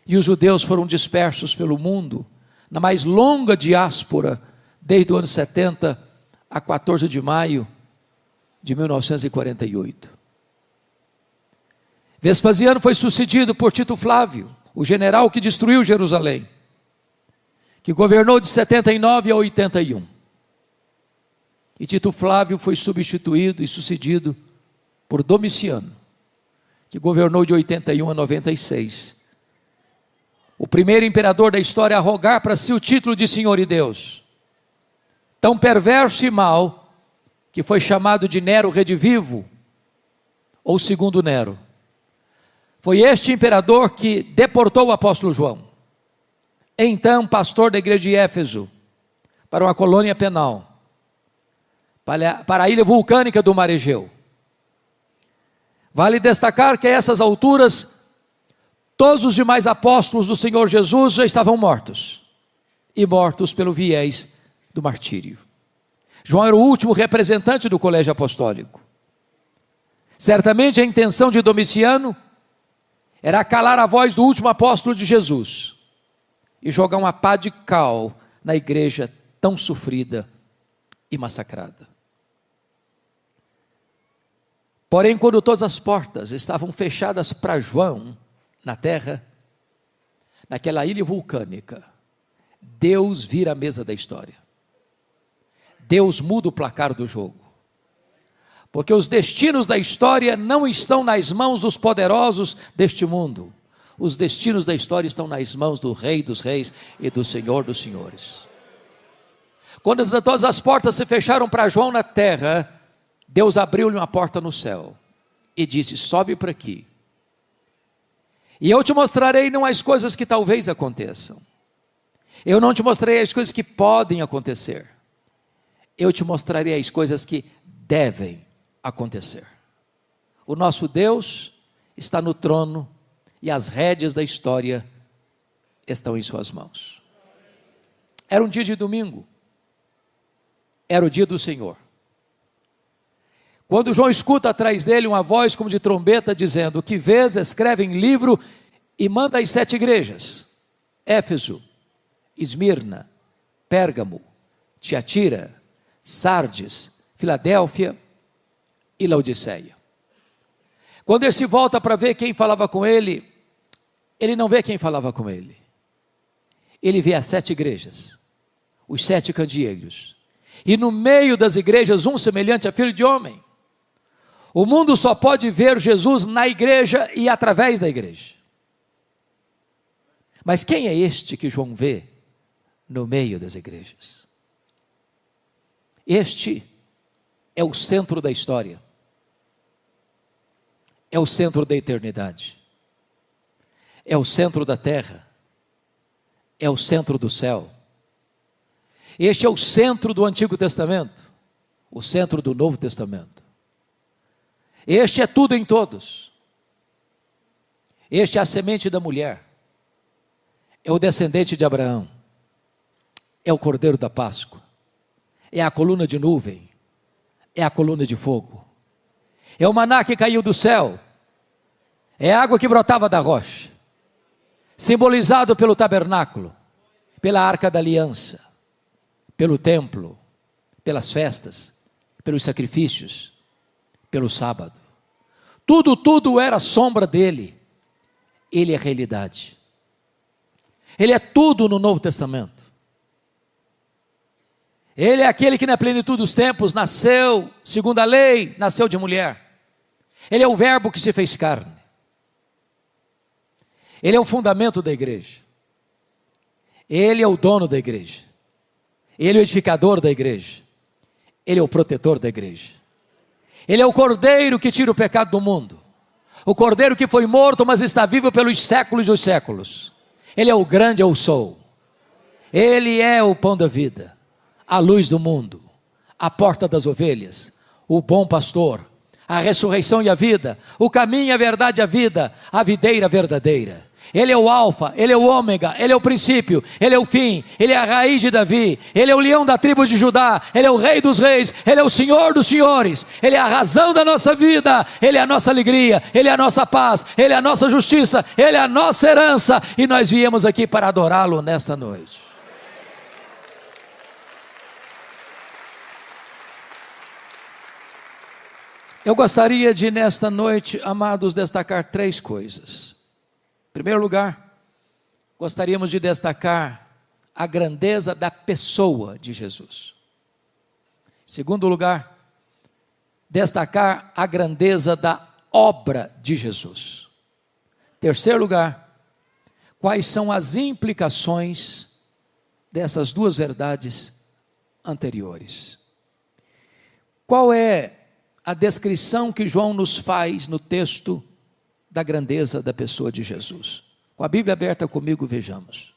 e os judeus foram dispersos pelo mundo, na mais longa diáspora, desde o ano 70 a 14 de maio de 1948. Vespasiano foi sucedido por Tito Flávio, o general que destruiu Jerusalém, que governou de 79 a 81. E Tito Flávio foi substituído e sucedido por Domiciano, que governou de 81 a 96. O primeiro imperador da história a rogar para si o título de Senhor e Deus. Tão perverso e mau, que foi chamado de Nero Redivivo, ou segundo Nero. Foi este imperador que deportou o apóstolo João, então pastor da igreja de Éfeso, para uma colônia penal, para a ilha vulcânica do Mar Egeu. Vale destacar que a essas alturas, todos os demais apóstolos do Senhor Jesus já estavam mortos, e mortos pelo viés do martírio. João era o último representante do colégio apostólico. Certamente a intenção de Domiciano era calar a voz do último apóstolo de Jesus e jogar uma pá de cal na igreja tão sofrida e massacrada. Porém, quando todas as portas estavam fechadas para João na terra, naquela ilha vulcânica, Deus vira a mesa da história. Deus muda o placar do jogo. Porque os destinos da história não estão nas mãos dos poderosos deste mundo. Os destinos da história estão nas mãos do Rei dos Reis e do Senhor dos Senhores. Quando todas as portas se fecharam para João na terra, Deus abriu-lhe uma porta no céu e disse: sobe para aqui. E eu te mostrarei não as coisas que talvez aconteçam. Eu não te mostrarei as coisas que podem acontecer. Eu te mostrarei as coisas que devem acontecer. O nosso Deus está no trono e as rédeas da história estão em suas mãos. Era um dia de domingo. Era o dia do Senhor. Quando João escuta atrás dele uma voz como de trombeta dizendo: o que vês, escreve em livro e manda às 7 igrejas: Éfeso, Esmirna, Pérgamo, Tiatira, Sardes, Filadélfia e Laodiceia. Quando ele se volta para ver quem falava com ele, ele não vê quem falava com ele. Ele vê as 7 igrejas, os 7 candeeiros. E no meio das igrejas, um semelhante a filho de homem. O mundo só pode ver Jesus na igreja e através da igreja. Mas quem é este que João vê no meio das igrejas? Este é o centro da história. É o centro da eternidade. É o centro da terra. É o centro do céu. Este é o centro do Antigo Testamento, o centro do Novo Testamento. Este é tudo em todos. Este é a semente da mulher. É o descendente de Abraão. É o Cordeiro da Páscoa. É a coluna de nuvem. É a coluna de fogo. É o maná que caiu do céu. É a água que brotava da rocha. Simbolizado pelo tabernáculo, pela arca da aliança, pelo templo, pelas festas, pelos sacrifícios, pelo sábado. Tudo era sombra dele. Ele é realidade. Ele é tudo no Novo Testamento. Ele é aquele que na plenitude dos tempos nasceu, segundo a lei, nasceu de mulher. Ele é o verbo que se fez carne. Ele é o fundamento da igreja. Ele é o dono da igreja. Ele é o edificador da igreja. Ele é o protetor da igreja. Ele é o cordeiro que tira o pecado do mundo. O cordeiro que foi morto, mas está vivo pelos séculos dos séculos. Ele é o grande eu sou. Ele é o pão da vida, a luz do mundo, a porta das ovelhas, o bom pastor, a ressurreição e a vida, o caminho, a verdade e a vida, a videira verdadeira. Ele é o alfa, ele é o ômega, ele é o princípio, ele é o fim, ele é a raiz de Davi, ele é o leão da tribo de Judá, ele é o rei dos reis, ele é o senhor dos senhores, ele é a razão da nossa vida, ele é a nossa alegria, ele é a nossa paz, ele é a nossa justiça, ele é a nossa herança, e nós viemos aqui para adorá-lo nesta noite. Eu gostaria de nesta noite, amados, destacar 3 coisas. Em primeiro lugar, gostaríamos de destacar a grandeza da pessoa de Jesus. Em segundo lugar, destacar a grandeza da obra de Jesus. Em terceiro lugar, quais são as implicações dessas 2 verdades anteriores. Qual é a descrição que João nos faz no texto da grandeza da pessoa de Jesus? Com a Bíblia aberta comigo, vejamos.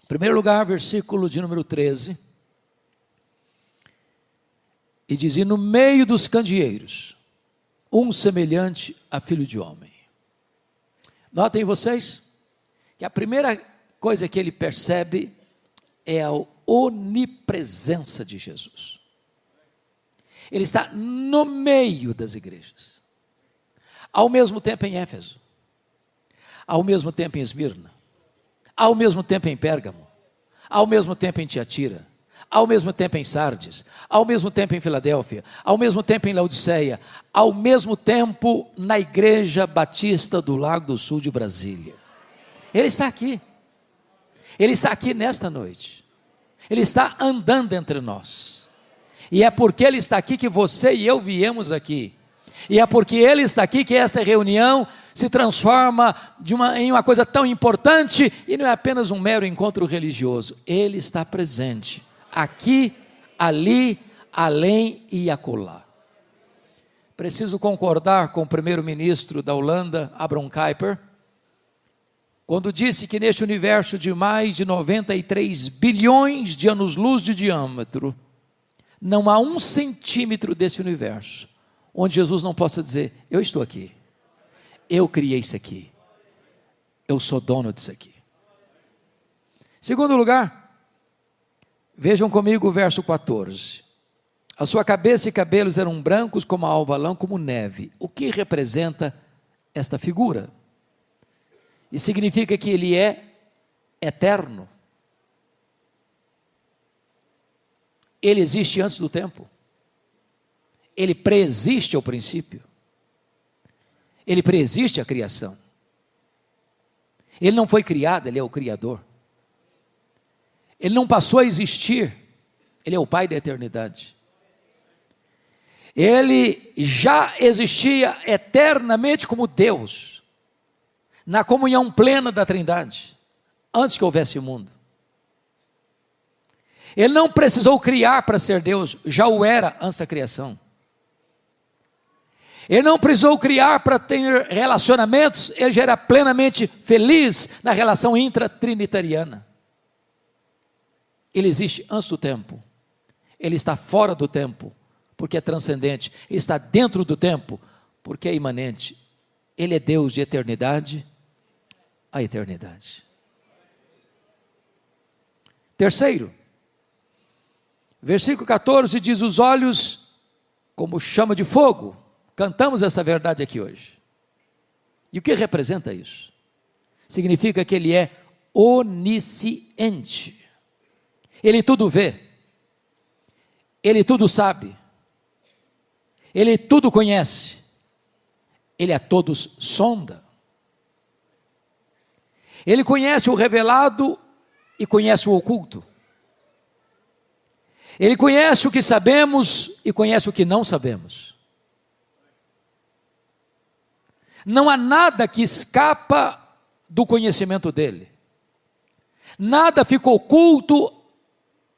Em primeiro lugar, versículo de número 13. E diz: e no meio dos candeeiros, um semelhante a filho de homem. Notem vocês, que a primeira coisa que ele percebe é a onipresença de Jesus. Ele está no meio das igrejas, ao mesmo tempo em Éfeso, ao mesmo tempo em Esmirna, ao mesmo tempo em Pérgamo, ao mesmo tempo em Tiatira, ao mesmo tempo em Sardes, ao mesmo tempo em Filadélfia, ao mesmo tempo em Laodiceia, ao mesmo tempo na Igreja Batista do Lago do Sul de Brasília. Ele está aqui nesta noite, ele está andando entre nós. E é porque Ele está aqui que você e eu viemos aqui. E é porque Ele está aqui que esta reunião se transforma em uma coisa tão importante. E não é apenas um mero encontro religioso. Ele está presente. Aqui, ali, além e acolá. Preciso concordar com o primeiro-ministro da Holanda, Abraham Kuyper, quando disse que neste universo de mais de 93 bilhões de anos-luz de diâmetro, não há 1 centímetro desse universo onde Jesus não possa dizer: eu estou aqui, eu criei isso aqui, eu sou dono disso aqui. Segundo lugar, vejam comigo o verso 14. A sua cabeça e cabelos eram brancos como a alva lã, como neve. O que representa esta figura? E significa que Ele é eterno. Ele existe antes do tempo. Ele preexiste ao princípio. Ele preexiste à criação. Ele não foi criado, Ele é o Criador. Ele não passou a existir, Ele é o Pai da eternidade. Ele já existia eternamente como Deus, na comunhão plena da Trindade, antes que houvesse o mundo. Ele não precisou criar para ser Deus, já o era antes da criação. Ele não precisou criar para ter relacionamentos, ele já era plenamente feliz na relação intratrinitariana. Ele existe antes do tempo, ele está fora do tempo, porque é transcendente, ele está dentro do tempo, porque é imanente. Ele é Deus de eternidade a eternidade. Terceiro, versículo 14 diz: os olhos como chama de fogo. Cantamos essa verdade aqui hoje. E o que representa isso? Significa que Ele é onisciente. Ele tudo vê. Ele tudo sabe. Ele tudo conhece. Ele a todos sonda. Ele conhece o revelado e conhece o oculto. Ele conhece o que sabemos e conhece o que não sabemos. Não há nada que escapa do conhecimento dele. Nada fica oculto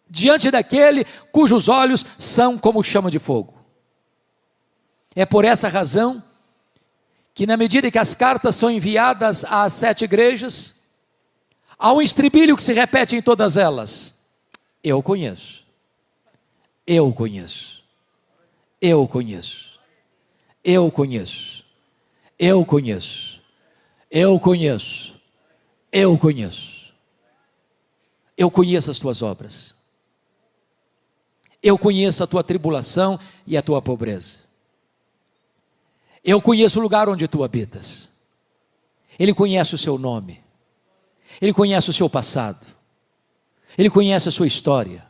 diante daquele cujos olhos são como chama de fogo. É por essa razão que, na medida que as cartas são enviadas às 7 igrejas, há um estribilho que se repete em todas elas: eu conheço, eu conheço, eu conheço, eu conheço, eu conheço, eu conheço, eu conheço. Eu conheço as tuas obras. Eu conheço a tua tribulação e a tua pobreza. Eu conheço o lugar onde tu habitas. Ele conhece o seu nome. Ele conhece o seu passado. Ele conhece a sua história.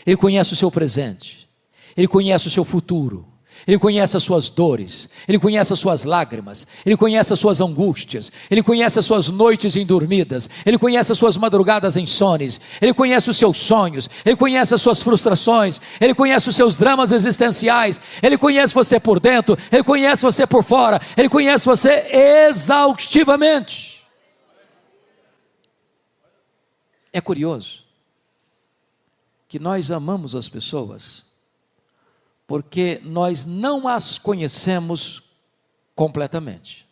Ele conhece o seu presente. Ele conhece o seu futuro. Ele conhece as suas dores, Ele conhece as suas lágrimas, Ele conhece as suas angústias, Ele conhece as suas noites indormidas, Ele conhece as suas madrugadas insones, Ele conhece os seus sonhos, Ele conhece as suas frustrações, Ele conhece os seus dramas existenciais, Ele conhece você por dentro, Ele conhece você por fora, Ele conhece você exaustivamente. É curioso que nós amamos as pessoas porque nós não as conhecemos completamente.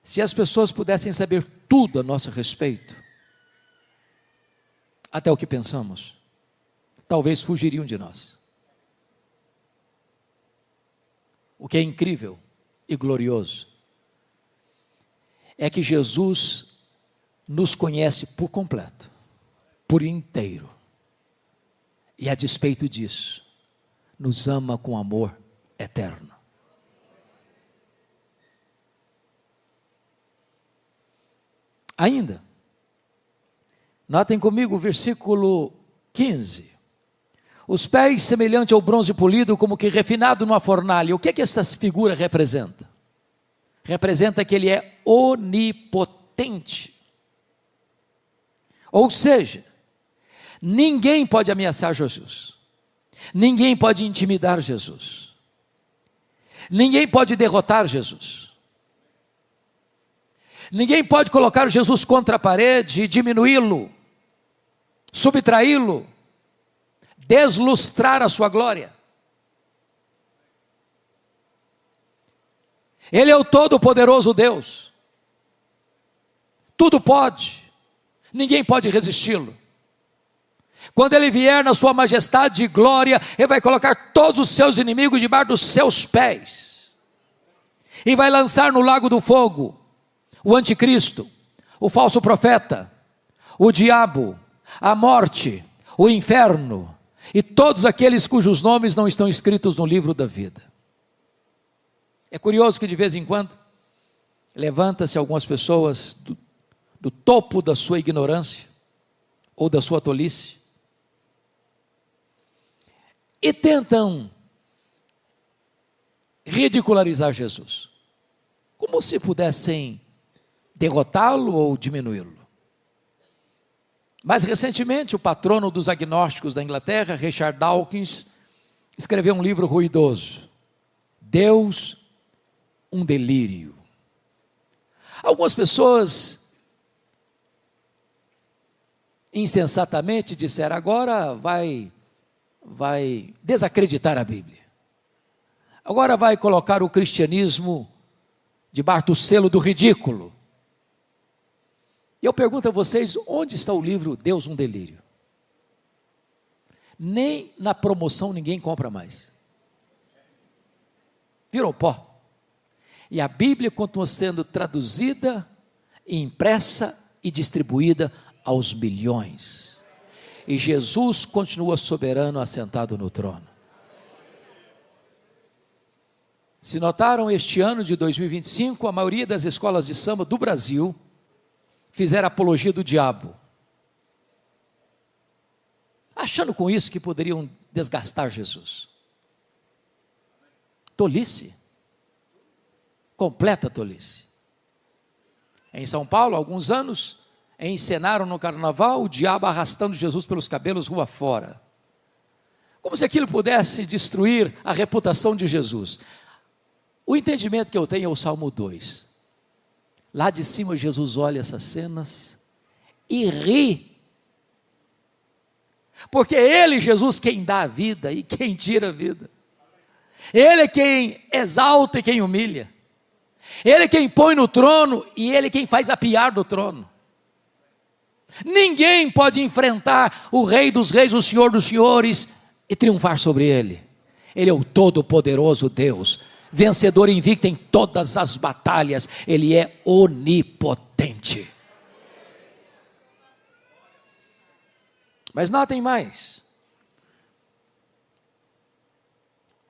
Se as pessoas pudessem saber tudo a nosso respeito, até o que pensamos, talvez fugiriam de nós. O que é incrível e glorioso é que Jesus nos conhece por completo, por inteiro. E a despeito disso, nos ama com amor eterno. Ainda, notem comigo o versículo 15. Os pés semelhante ao bronze polido, como que refinado numa fornalha. O que é que essa figura representa? Representa que Ele é onipotente. Ou seja, ninguém pode ameaçar Jesus. Ninguém pode intimidar Jesus. Ninguém pode derrotar Jesus. Ninguém pode colocar Jesus contra a parede, diminuí-lo, subtraí-lo, deslustrar a sua glória. Ele é o todo-poderoso Deus. Tudo pode. Ninguém pode resisti-lo. Quando Ele vier na sua majestade e glória, Ele vai colocar todos os seus inimigos debaixo dos seus pés. E vai lançar no lago do fogo o anticristo, o falso profeta, o diabo, a morte, o inferno e todos aqueles cujos nomes não estão escritos no livro da vida. É curioso que de vez em quando levanta-se algumas pessoas do topo da sua ignorância, ou da sua tolice, e tentam ridicularizar Jesus, como se pudessem derrotá-lo ou diminuí-lo. Mais recentemente, o patrono dos agnósticos da Inglaterra, Richard Dawkins, escreveu um livro ruidoso, Deus, um delírio. Algumas pessoas insensatamente disseram, agora vai desacreditar a Bíblia. Agora vai colocar o cristianismo debaixo do selo do ridículo. E eu pergunto a vocês, onde está o livro Deus, um delírio? Nem na promoção ninguém compra mais. Virou pó. E a Bíblia continua sendo traduzida, impressa e distribuída aos milhões. E Jesus continua soberano, assentado no trono. Se notaram, este ano de 2025, a maioria das escolas de samba do Brasil fizeram apologia do diabo, achando com isso que poderiam desgastar Jesus. Tolice, completa tolice. Em São Paulo, há alguns anos, encenaram no carnaval o diabo arrastando Jesus pelos cabelos rua fora, como se aquilo pudesse destruir a reputação de Jesus. O entendimento que eu tenho é o Salmo 2. Lá de cima Jesus olha essas cenas e ri, porque é Ele, Jesus, quem dá a vida e quem tira a vida. Ele é quem exalta e quem humilha. Ele é quem põe no trono e Ele é quem faz apiar do trono. Ninguém pode enfrentar o Rei dos Reis, o Senhor dos Senhores e triunfar sobre Ele. Ele é o todo-poderoso Deus, vencedor invicto em todas as batalhas. Ele é onipotente. Mas notem mais.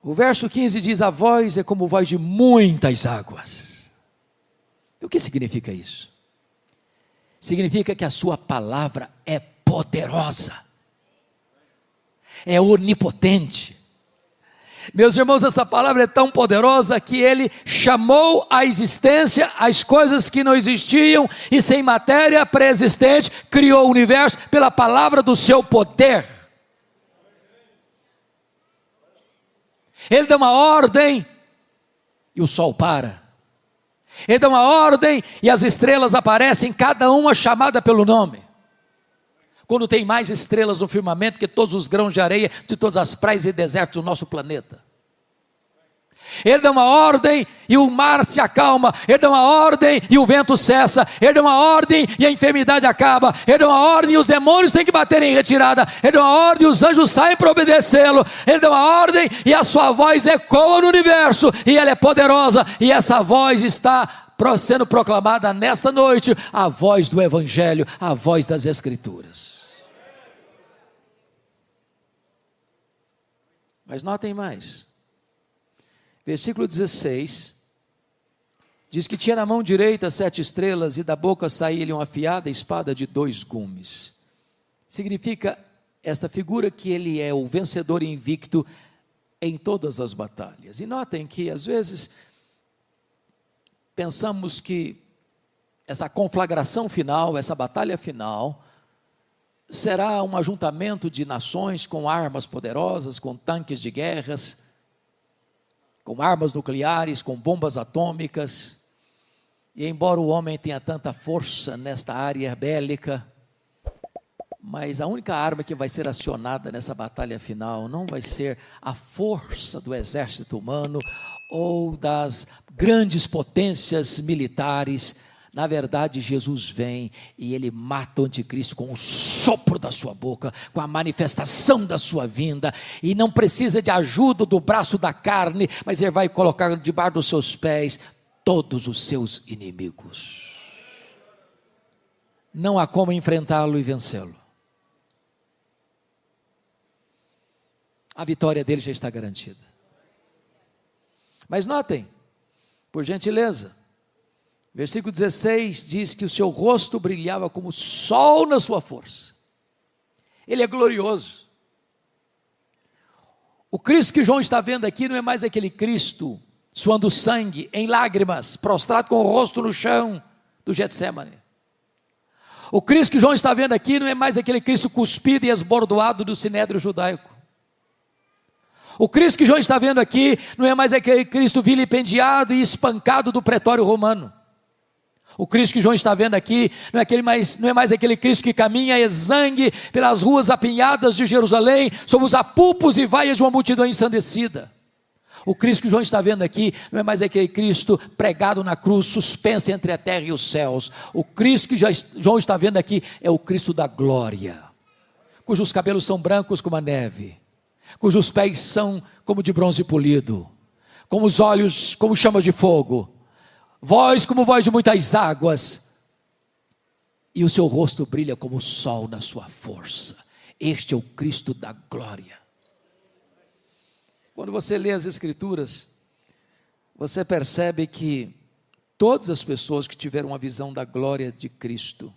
O verso 15 diz, a voz é como voz de muitas águas. O que significa isso? Significa que a sua palavra é poderosa, é onipotente. Meus irmãos, essa palavra é tão poderosa que Ele chamou à existência as coisas que não existiam e sem matéria pré-existente, criou o universo pela palavra do seu poder. Ele dá uma ordem e o sol para. Ele dá uma ordem e as estrelas aparecem, cada uma chamada pelo nome. Quando tem mais estrelas no firmamento que todos os grãos de areia de todas as praias e desertos do nosso planeta. Ele dá uma ordem e o mar se acalma. Ele dá uma ordem e o vento cessa. Ele dá uma ordem e a enfermidade acaba. Ele dá uma ordem e os demônios têm que bater em retirada. Ele dá uma ordem e os anjos saem para obedecê-lo. Ele dá uma ordem e a sua voz ecoa no universo. E ela é poderosa. E essa voz está sendo proclamada nesta noite. A voz do Evangelho, a voz das Escrituras. Mas notem mais, versículo 16, diz que tinha na mão direita 7 estrelas e da boca saía-lhe uma afiada espada de 2 gumes. Significa esta figura que ele é o vencedor invicto em todas as batalhas. E notem que às vezes pensamos que essa conflagração final, essa batalha final, será um ajuntamento de nações com armas poderosas, com tanques de guerras, com armas nucleares, com bombas atômicas. E embora o homem tenha tanta força nesta área bélica, mas a única arma que vai ser acionada nessa batalha final não vai ser a força do exército humano ou das grandes potências militares. Na verdade, Jesus vem e Ele mata o anticristo com o sopro da sua boca, com a manifestação da sua vinda, e não precisa de ajuda do braço da carne, mas Ele vai colocar debaixo dos seus pés todos os seus inimigos. Não há como enfrentá-lo e vencê-lo. A vitória dele já está garantida. Mas notem, por gentileza, versículo 16 diz que o seu rosto brilhava como o sol na sua força. Ele é glorioso. O Cristo que João está vendo aqui não é mais aquele Cristo suando sangue, em lágrimas, prostrado com o rosto no chão do Getsemane. O Cristo que João está vendo aqui não é mais aquele Cristo cuspido e esbordoado do sinédrio judaico. O Cristo que João está vendo aqui não é mais aquele Cristo vilipendiado e espancado do pretório romano. O Cristo que João está vendo aqui não é mais aquele Cristo que caminha exangue pelas ruas apinhadas de Jerusalém, sob os apupos e vaias de uma multidão ensandecida. O Cristo que João está vendo aqui não é mais aquele Cristo pregado na cruz, suspenso entre a terra e os céus. O Cristo que João está vendo aqui é o Cristo da glória, cujos cabelos são brancos como a neve, cujos pés são como de bronze polido, como os olhos como chamas de fogo, voz como voz de muitas águas, e o seu rosto brilha como o sol na sua força. Este é o Cristo da glória. Quando você lê as Escrituras, você percebe que todas as pessoas que tiveram a visão da glória de Cristo,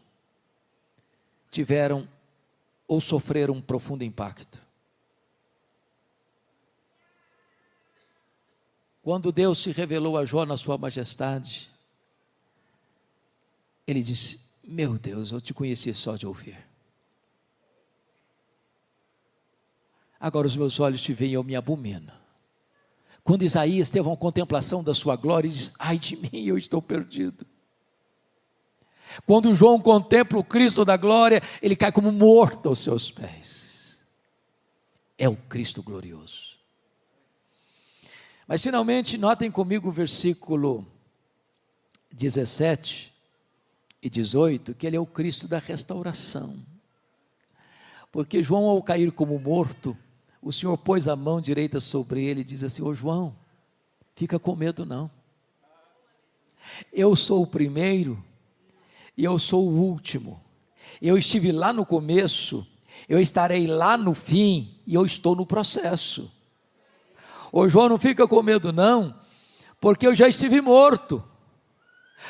tiveram ou sofreram um profundo impacto. Quando Deus se revelou a Jó na sua majestade, ele disse: meu Deus, eu te conheci só de ouvir. Agora os meus olhos te veem e eu me abomino. Quando Isaías teve uma contemplação da sua glória, ele diz: ai de mim, eu estou perdido. Quando João contempla o Cristo da glória, ele cai como morto aos seus pés. É o Cristo glorioso. Mas finalmente, notem comigo o versículo 17 e 18, que ele é o Cristo da restauração. Porque João, ao cair como morto, o Senhor pôs a mão direita sobre ele e diz assim: ô João, fica com medo não. Eu sou o primeiro e eu sou o último. Eu estive lá no começo, eu estarei lá no fim e eu estou no processo. Ô João, não fica com medo não, porque eu já estive morto,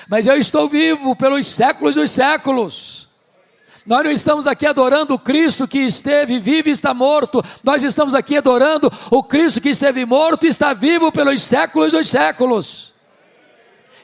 mas eu estou vivo pelos séculos dos séculos. Nós não estamos aqui adorando o Cristo que esteve vivo e está morto, nós estamos aqui adorando o Cristo que esteve morto e está vivo pelos séculos dos séculos.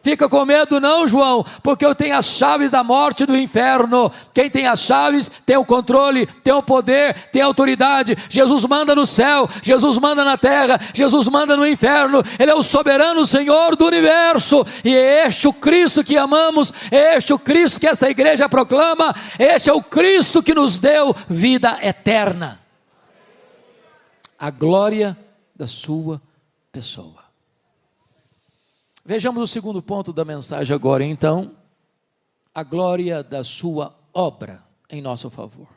Fica com medo não, João, porque eu tenho as chaves da morte e do inferno. Quem tem as chaves tem o controle, tem o poder, tem a autoridade. Jesus manda no céu, Jesus manda na terra, Jesus manda no inferno. Ele é o soberano Senhor do universo, e é este o Cristo que amamos, é este o Cristo que esta igreja proclama, este é o Cristo que nos deu vida eterna, a glória da sua pessoa. Vejamos o segundo ponto da mensagem agora, então, a glória da sua obra em nosso favor.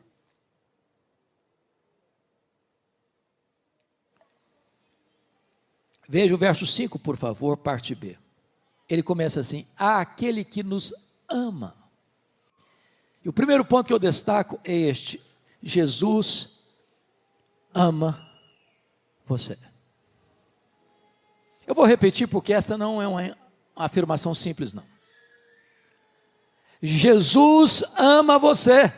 Veja o verso 5, por favor, parte B. Ele começa assim: aquele que nos ama. E o primeiro ponto que eu destaco é este: Jesus ama você. Eu vou repetir porque esta não é uma afirmação simples não. Jesus ama você.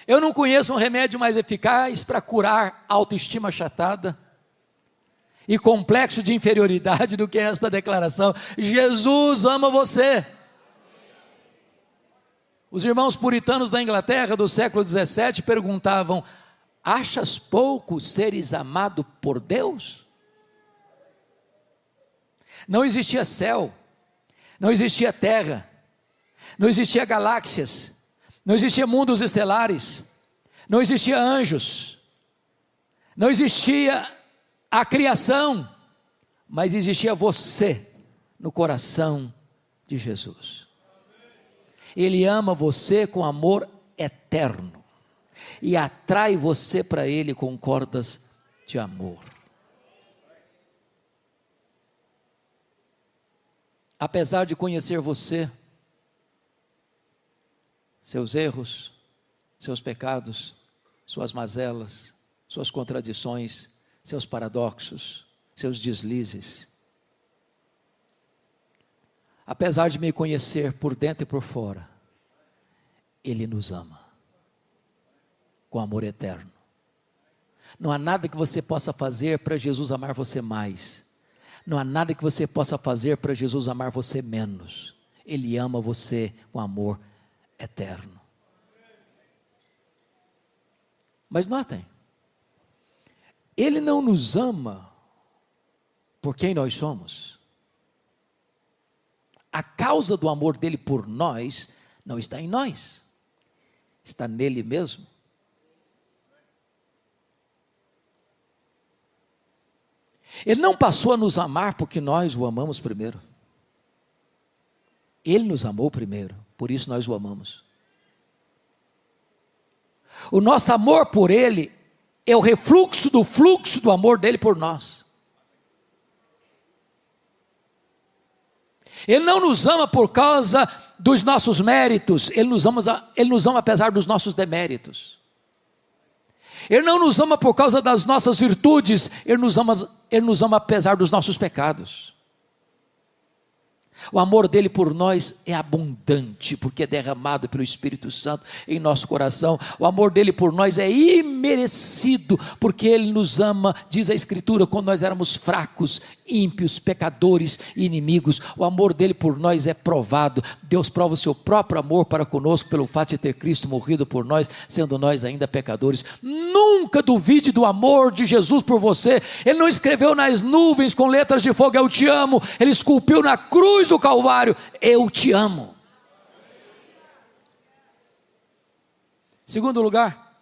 Eu não conheço um remédio mais eficaz para curar autoestima achatada e complexo de inferioridade do que esta declaração: Jesus ama você. Os irmãos puritanos da Inglaterra do século 17 perguntavam: achas pouco seres amado por Deus? Não existia céu, não existia terra, não existia galáxias, não existia mundos estelares, não existia anjos, não existia a criação, mas existia você no coração de Jesus. Ele ama você com amor eterno e atrai você para Ele com cordas de amor. Apesar de conhecer você, seus erros, seus pecados, suas mazelas, suas contradições, seus paradoxos, seus deslizes, apesar de me conhecer por dentro e por fora, Ele nos ama com amor eterno. Não há nada que você possa fazer para Jesus amar você mais. Não há nada que você possa fazer para Jesus amar você menos. Ele ama você com amor eterno. Mas notem, Ele não nos ama por quem nós somos. A causa do amor dele por nós não está em nós, está nele mesmo. Ele não passou a nos amar porque nós o amamos primeiro. Ele nos amou primeiro, por isso nós o amamos. O nosso amor por Ele é o refluxo do fluxo do amor dele por nós. Ele não nos ama por causa dos nossos méritos, Ele nos ama apesar dos nossos deméritos. Ele não nos ama por causa das nossas virtudes, Ele nos ama apesar dos nossos pecados. O amor dele por nós é abundante, porque é derramado pelo Espírito Santo em nosso coração. O amor dele por nós é imerecido, porque ele nos ama, diz a Escritura, quando nós éramos fracos, ímpios, pecadores e inimigos. O amor dele por nós é provado. Deus prova o seu próprio amor para conosco pelo fato de ter Cristo morrido por nós, sendo nós ainda pecadores. Nunca duvide do amor de Jesus por você. Ele não escreveu nas nuvens com letras de fogo, eu te amo. Ele esculpiu na cruz do Calvário, eu te amo. Segundo lugar,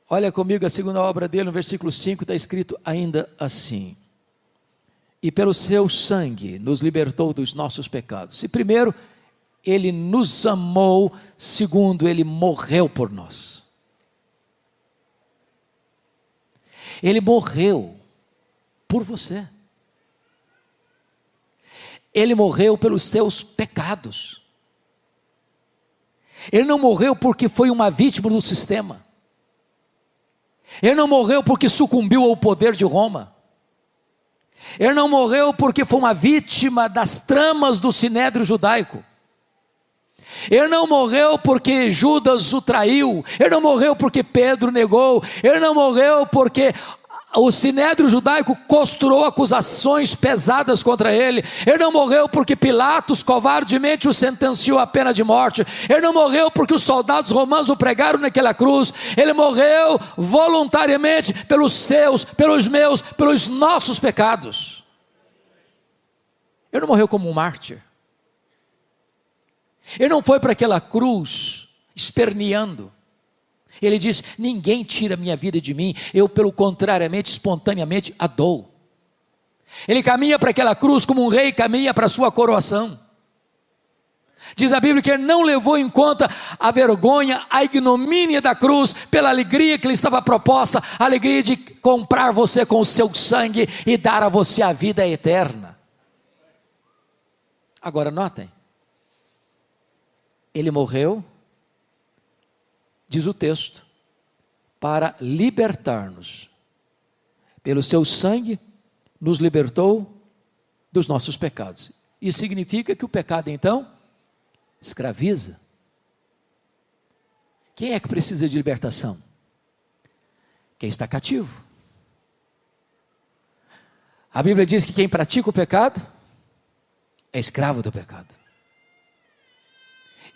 olha comigo a segunda obra dele, no versículo 5, está escrito ainda assim: e pelo seu sangue nos libertou dos nossos pecados. Se primeiro, ele nos amou, segundo, ele morreu por nós. Ele morreu por você. Ele morreu pelos seus pecados. Ele não morreu porque foi uma vítima do sistema. Ele não morreu porque sucumbiu ao poder de Roma. Ele não morreu porque foi uma vítima das tramas do sinédrio judaico. Ele não morreu porque Judas o traiu. Ele não morreu porque Pedro negou. Ele não morreu porque o sinédrio judaico costurou acusações pesadas contra ele. Ele não morreu porque Pilatos covardemente o sentenciou à pena de morte. Ele não morreu porque os soldados romanos o pregaram naquela cruz. Ele morreu voluntariamente pelos seus, pelos meus, pelos nossos pecados. Ele não morreu como um mártir. Ele não foi para aquela cruz esperneando. Ele diz: ninguém tira minha vida de mim, eu pelo contrariamente, espontaneamente a dou. Ele caminha para aquela cruz como um rei caminha para a sua coroação. Diz a Bíblia que ele não levou em conta a vergonha, a ignomínia da cruz, pela alegria que lhe estava proposta, a alegria de comprar você com o seu sangue e dar a você a vida eterna. Agora notem, ele morreu, diz o texto, para libertar-nos. Pelo seu sangue, nos libertou dos nossos pecados. Isso significa que o pecado, então, escraviza. Quem é que precisa de libertação? Quem está cativo. A Bíblia diz que quem pratica o pecado é escravo do pecado.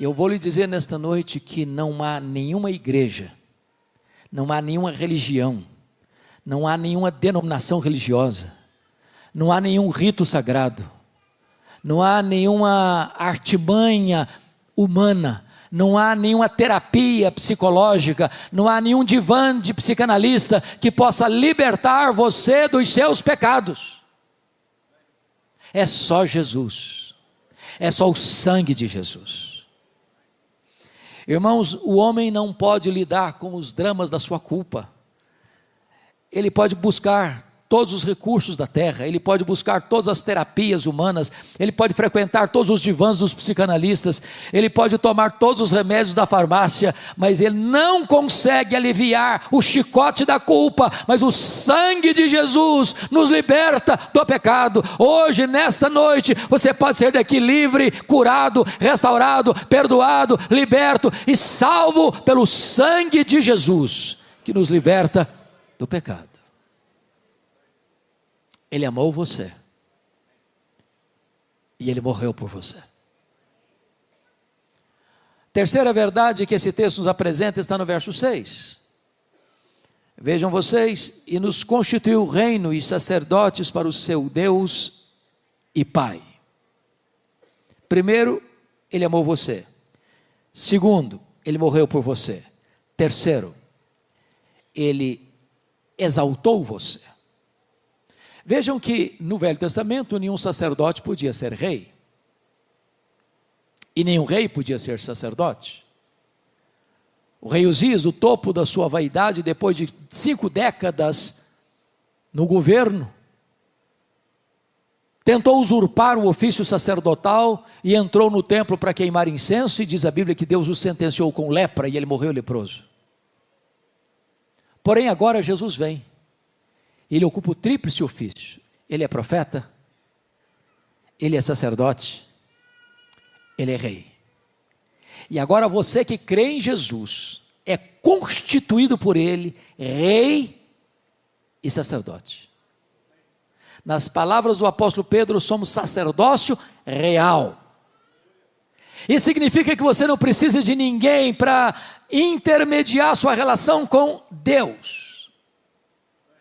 Eu vou lhe dizer nesta noite que não há nenhuma igreja, não há nenhuma religião, não há nenhuma denominação religiosa, não há nenhum rito sagrado, não há nenhuma artimanha humana, não há nenhuma terapia psicológica, não há nenhum divã de psicanalista que possa libertar você dos seus pecados. É só Jesus, é só o sangue de Jesus. Irmãos, o homem não pode lidar com os dramas da sua culpa. Ele pode buscar todos os recursos da terra, ele pode buscar todas as terapias humanas, ele pode frequentar todos os divãs dos psicanalistas, ele pode tomar todos os remédios da farmácia, mas ele não consegue aliviar o chicote da culpa. Mas o sangue de Jesus nos liberta do pecado. Hoje, nesta noite, você pode sair daqui livre, curado, restaurado, perdoado, liberto e salvo pelo sangue de Jesus, que nos liberta do pecado. Ele amou você e ele morreu por você. Terceira verdade que esse texto nos apresenta está no verso 6. Vejam vocês: e nos constituiu reino e sacerdotes para o seu Deus e Pai. Primeiro, ele amou você. Segundo, ele morreu por você. Terceiro, ele exaltou você. Vejam que no Velho Testamento nenhum sacerdote podia ser rei, e nenhum rei podia ser sacerdote. O rei Uzias, do topo da sua vaidade, depois de 5 décadas no governo, tentou usurpar o ofício sacerdotal e entrou no templo para queimar incenso, e diz a Bíblia que Deus o sentenciou com lepra e ele morreu leproso. Porém agora Jesus vem, ele ocupa o tríplice ofício. Ele é profeta, ele é sacerdote, ele é rei. E agora você que crê em Jesus é constituído por ele rei e sacerdote. Nas palavras do apóstolo Pedro, somos sacerdócio real. Isso significa que você não precisa de ninguém para intermediar sua relação com Deus.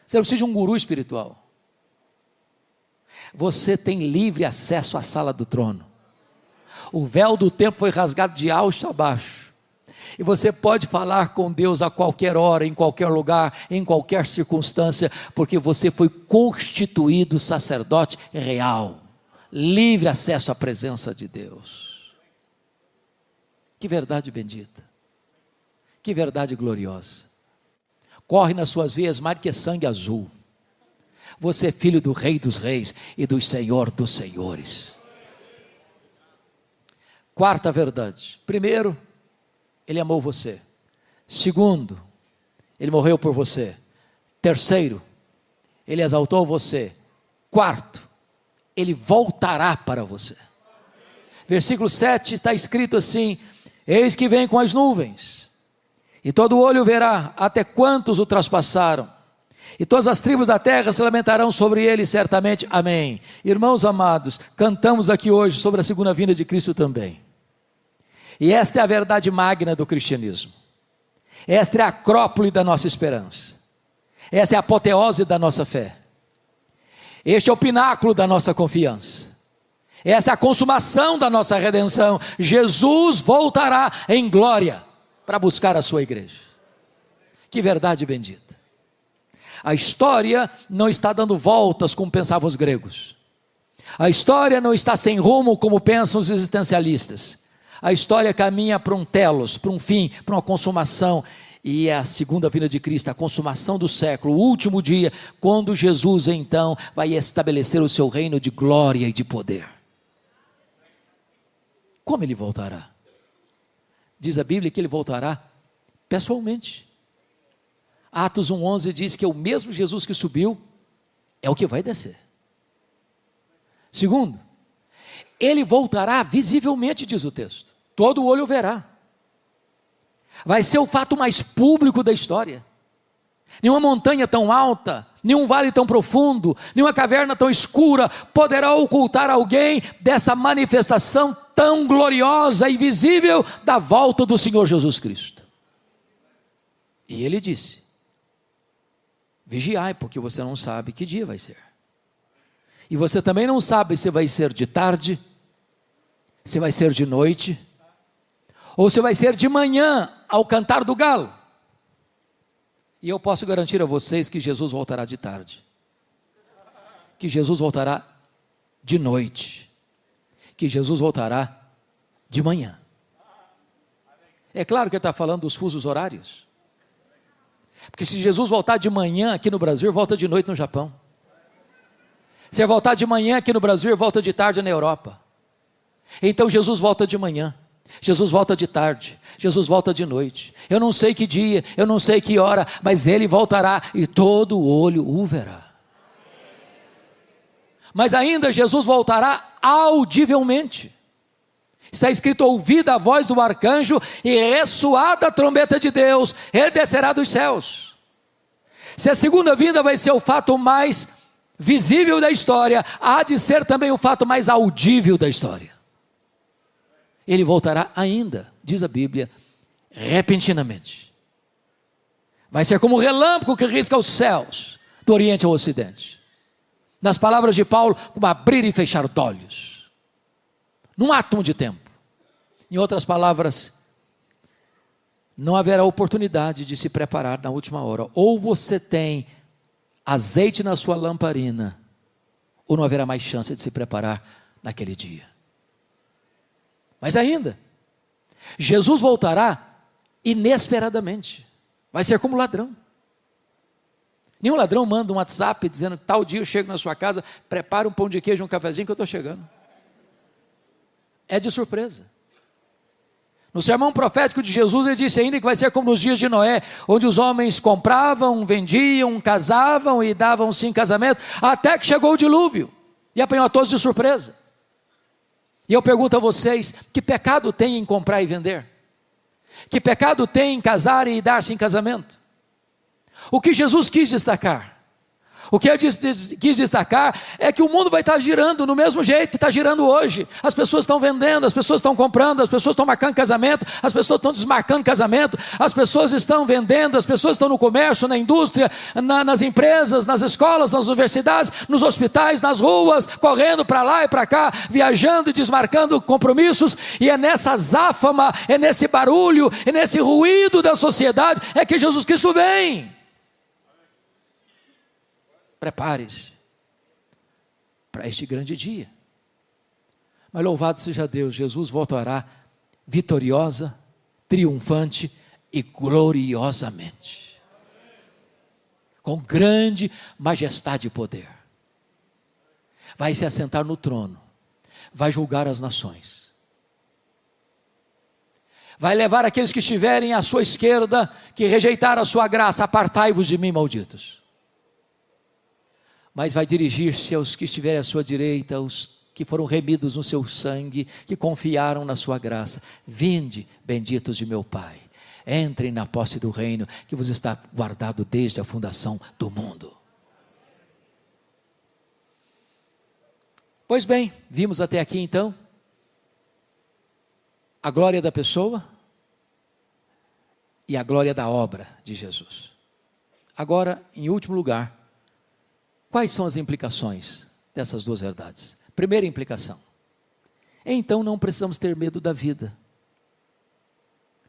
Você não precisa de um guru espiritual. Você tem livre acesso à sala do trono. O véu do templo foi rasgado de alto a baixo. E você pode falar com Deus a qualquer hora, em qualquer lugar, em qualquer circunstância, porque você foi constituído sacerdote real. Livre acesso à presença de Deus. Que verdade bendita. Que verdade gloriosa. Corre nas suas veias mais que sangue azul. Você é filho do Rei dos Reis e do Senhor dos Senhores. Quarta verdade: primeiro, ele amou você. Segundo, ele morreu por você. Terceiro, ele exaltou você. Quarto, ele voltará para você. Versículo 7 está escrito assim: eis que vem com as nuvens, e todo olho verá até quantos o traspassaram, e todas as tribos da terra se lamentarão sobre ele certamente. Amém. Irmãos amados, cantamos aqui hoje sobre a segunda vinda de Cristo também. E esta é a verdade magna do cristianismo. Esta é a acrópole da nossa esperança. Esta é a apoteose da nossa fé. Este é o pináculo da nossa confiança. Esta é a consumação da nossa redenção. Jesus voltará em glória para buscar a sua igreja. Que verdade bendita. A história não está dando voltas como pensavam os gregos. A história não está sem rumo como pensam os existencialistas. A história caminha para um telos, para um fim, para uma consumação. E é a segunda vinda de Cristo, a consumação do século, o último dia, quando Jesus então vai estabelecer o seu reino de glória e de poder. Como ele voltará? Diz a Bíblia que ele voltará pessoalmente. Atos 1:11 diz que é o mesmo Jesus que subiu, é o que vai descer. Segundo, ele voltará visivelmente, diz o texto. Todo olho verá. Vai ser o fato mais público da história. Nenhuma montanha tão alta, nenhum vale tão profundo, nenhuma caverna tão escura poderá ocultar alguém dessa manifestação tão gloriosa e visível da volta do Senhor Jesus Cristo. E ele disse: vigiai, porque você não sabe que dia vai ser. E você também não sabe se vai ser de tarde, se vai ser de noite, ou se vai ser de manhã ao cantar do galo. E eu posso garantir a vocês que Jesus voltará de tarde, que Jesus voltará de noite, que Jesus voltará de manhã. É claro que ele está falando dos fusos horários, porque se Jesus voltar de manhã aqui no Brasil, volta de noite no Japão. Se voltar de manhã aqui no Brasil, ele volta de tarde na Europa. Então Jesus volta de manhã, Jesus volta de tarde, Jesus volta de noite. Eu não sei que dia, eu não sei que hora, mas ele voltará e todo olho o verá. Mas ainda Jesus voltará audivelmente. Está escrito: ouvida a voz do arcanjo e ressoada a trombeta de Deus, ele descerá dos céus. Se a segunda vinda vai ser o fato mais visível da história, há de ser também o fato mais audível da história. Ele voltará ainda, diz a Bíblia, repentinamente. Vai ser como um relâmpago que risca os céus, do oriente ao ocidente. Nas palavras de Paulo, como abrir e fechar de olhos, num átomo de tempo. Em outras palavras, não haverá oportunidade de se preparar na última hora. Ou você tem azeite na sua lamparina, ou não haverá mais chance de se preparar naquele dia. Mas ainda, Jesus voltará inesperadamente. Vai ser como ladrão. Nenhum ladrão manda um WhatsApp dizendo: tal dia eu chego na sua casa, prepara um pão de queijo e um cafezinho que eu estou chegando. É de surpresa. No sermão profético de Jesus, ele disse ainda que vai ser como nos dias de Noé, onde os homens compravam, vendiam, casavam e davam sim casamento, até que chegou o dilúvio e apanhou a todos de surpresa. E eu pergunto a vocês: que pecado tem em comprar e vender? Que pecado tem em casar e dar-se em casamento? O que Jesus quis destacar? O que ele quis destacar é que o mundo vai estar girando no mesmo jeito que está girando hoje. As pessoas estão vendendo, as pessoas estão comprando, as pessoas estão marcando casamento, as pessoas estão desmarcando casamento, as pessoas estão vendendo, as pessoas estão no comércio, na indústria, nas empresas, nas escolas, nas universidades, nos hospitais, nas ruas, correndo para lá e para cá, viajando e desmarcando compromissos. E é nessa azáfama, é nesse barulho, é nesse ruído da sociedade é que Jesus Cristo vem. Prepare-se para este grande dia. Mas louvado seja Deus, Jesus voltará vitoriosa, triunfante e gloriosamente, com grande majestade e poder. Vai se assentar no trono, vai julgar as nações, vai levar aqueles que estiverem à sua esquerda, que rejeitaram a sua graça: apartai-vos de mim, malditos. Mas vai dirigir-se aos que estiverem à sua direita, aos que foram remidos no seu sangue, que confiaram na sua graça. Vinde, benditos de meu Pai, entrem na posse do reino que vos está guardado desde a fundação do mundo. Pois bem, vimos até aqui então a glória da pessoa e a glória da obra de Jesus. Agora, em último lugar, quais são as implicações dessas duas verdades? Primeira implicação: então não precisamos ter medo da vida,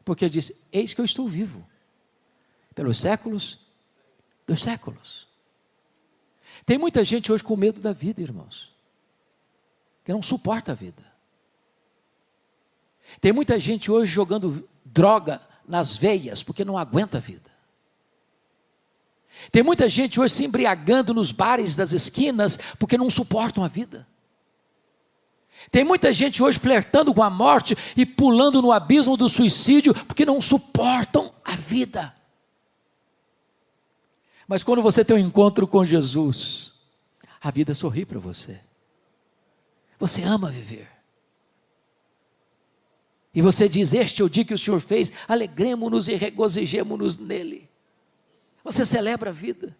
porque ele disse: eis que eu estou vivo pelos séculos dos séculos. Tem muita gente hoje com medo da vida, irmãos, que não suporta a vida. Tem muita gente hoje jogando droga nas veias porque não aguenta a vida. Tem muita gente hoje se embriagando nos bares das esquinas porque não suportam a vida. Tem muita gente hoje flertando com a morte e pulando no abismo do suicídio porque não suportam a vida. Mas quando você tem um encontro com Jesus, a vida sorri para você. Você ama viver. E você diz: este é o dia que o Senhor fez, alegremo-nos e regozijemo-nos nele. Você celebra a vida,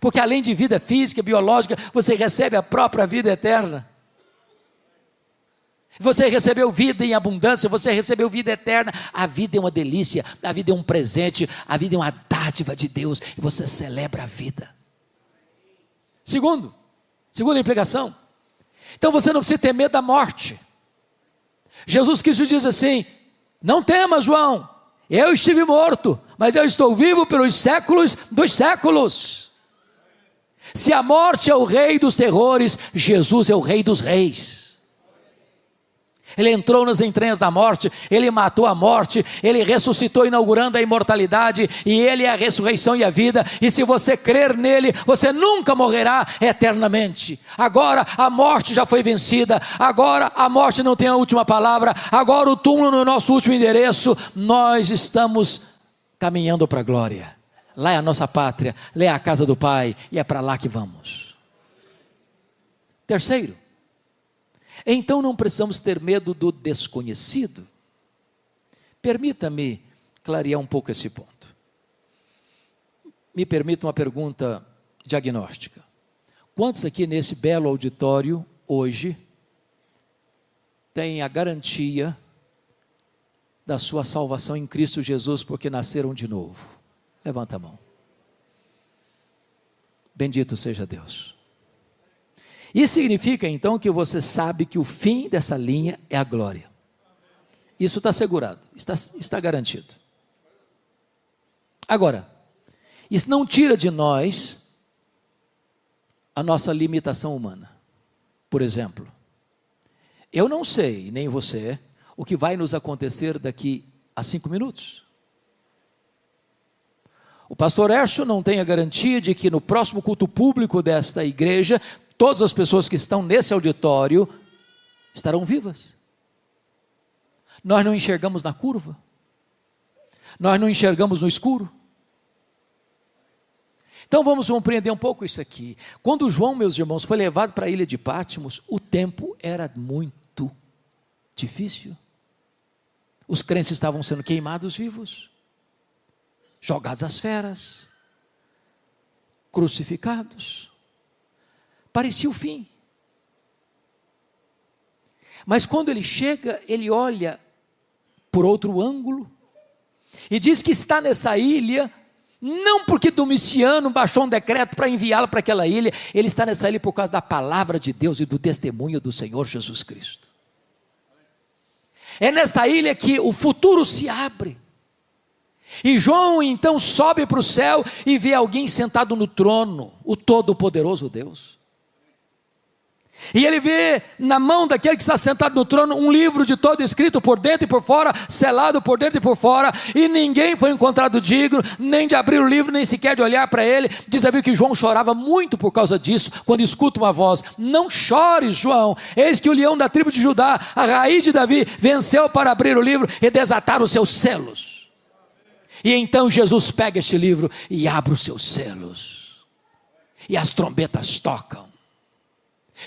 porque além de vida física, biológica, você recebe a própria vida eterna. Você recebeu vida em abundância, você recebeu vida eterna. A vida é uma delícia, a vida é um presente, a vida é uma dádiva de Deus, e você celebra a vida. Segunda implicação: então você não precisa ter medo da morte. Jesus Cristo diz assim: não temas, João, eu estive morto, mas eu estou vivo pelos séculos dos séculos. Se a morte é o rei dos terrores, Jesus é o rei dos reis. Ele entrou nas entranhas da morte, Ele matou a morte, Ele ressuscitou inaugurando a imortalidade, e Ele é a ressurreição e a vida, e se você crer nele, você nunca morrerá eternamente. Agora a morte já foi vencida, agora a morte não tem a última palavra, agora o túmulo no nosso último endereço, nós estamos caminhando para a glória. Lá é a nossa pátria, lá é a casa do Pai, e é para lá que vamos. Terceiro, então não precisamos ter medo do desconhecido. Permita-me clarear um pouco esse ponto. Me permita uma pergunta diagnóstica. Quantos aqui nesse belo auditório, hoje, têm a garantia da sua salvação em Cristo Jesus, porque nasceram de novo? Levanta a mão. Bendito seja Deus. Isso significa então que você sabe que o fim dessa linha é a glória. Isso está assegurado, está garantido. Agora, isso não tira de nós a nossa limitação humana. Por exemplo, eu não sei, nem você, o que vai nos acontecer daqui a 5 minutos. O pastor Hércio não tem a garantia de que no próximo culto público desta igreja, todas as pessoas que estão nesse auditório estarão vivas. Nós não enxergamos na curva, nós não enxergamos no escuro. Então vamos compreender um pouco isso aqui. Quando João, meus irmãos, foi levado para a ilha de Patmos, o tempo era muito difícil. Os crentes estavam sendo queimados vivos, jogados às feras, crucificados. Parecia o fim. Mas quando ele chega, ele olha por outro ângulo e diz que está nessa ilha, não porque Domiciano baixou um decreto para enviá-lo para aquela ilha, ele está nessa ilha por causa da palavra de Deus e do testemunho do Senhor Jesus Cristo. É nesta ilha que o futuro se abre. E João então sobe para o céu e vê alguém sentado no trono, o Todo-Poderoso Deus. E ele vê na mão daquele que está sentado no trono um livro de todo escrito por dentro e por fora, selado por dentro e por fora, e ninguém foi encontrado digno, nem de abrir o livro, nem sequer de olhar para ele. Diz a Bíblia que João chorava muito por causa disso, quando escuta uma voz: não chores, João, eis que o leão da tribo de Judá, a raiz de Davi, venceu para abrir o livro e desatar os seus selos. E então Jesus pega este livro e abre os seus selos, e as trombetas tocam,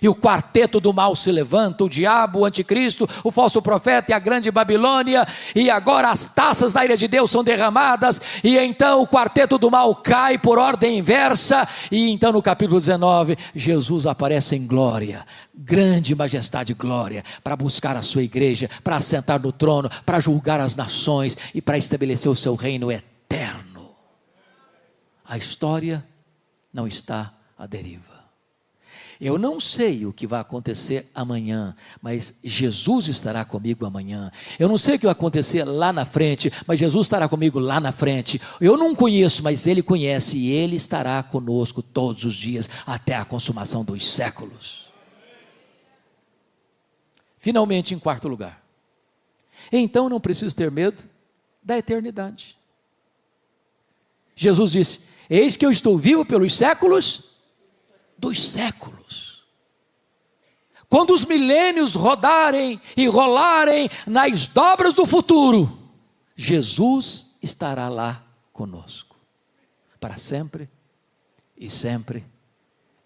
e o quarteto do mal se levanta, o diabo, o anticristo, o falso profeta e a grande Babilônia, e agora as taças da ira de Deus são derramadas, e então o quarteto do mal cai por ordem inversa, e então no capítulo 19, Jesus aparece em glória, grande majestade e glória, para buscar a sua igreja, para assentar no trono, para julgar as nações, e para estabelecer o seu reino eterno. A história não está à deriva. Eu não sei o que vai acontecer amanhã, mas Jesus estará comigo amanhã. Eu não sei o que vai acontecer lá na frente, mas Jesus estará comigo lá na frente. Eu não conheço, mas Ele conhece, e Ele estará conosco todos os dias, até a consumação dos séculos. Finalmente, em quarto lugar, então não preciso ter medo da eternidade. Jesus disse: eis que eu estou vivo pelos séculos dos séculos. Quando os milênios rodarem e rolarem nas dobras do futuro, Jesus estará lá conosco, para sempre e sempre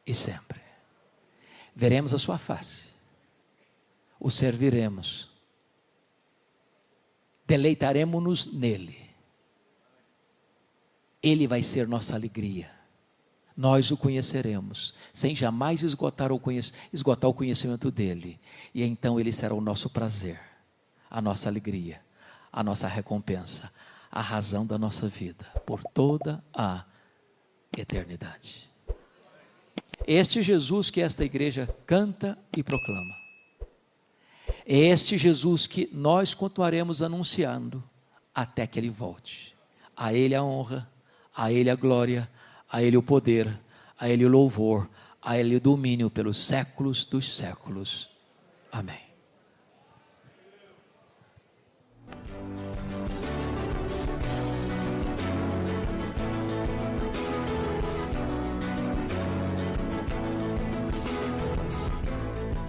e sempre. Veremos a sua face, o serviremos, deleitaremos-nos nele. Ele vai ser nossa alegria. Nós o conheceremos, sem jamais esgotar o conhecimento dele. E então ele será o nosso prazer, a nossa alegria, a nossa recompensa, a razão da nossa vida, por toda a eternidade. Este Jesus que esta igreja canta e proclama. É este Jesus que nós continuaremos anunciando até que ele volte. A ele a honra, a ele a glória, a Ele o poder, a Ele o louvor, a Ele o domínio pelos séculos dos séculos. Amém.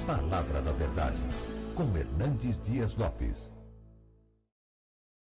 Palavra da Verdade, com Hernandes Dias Lopes.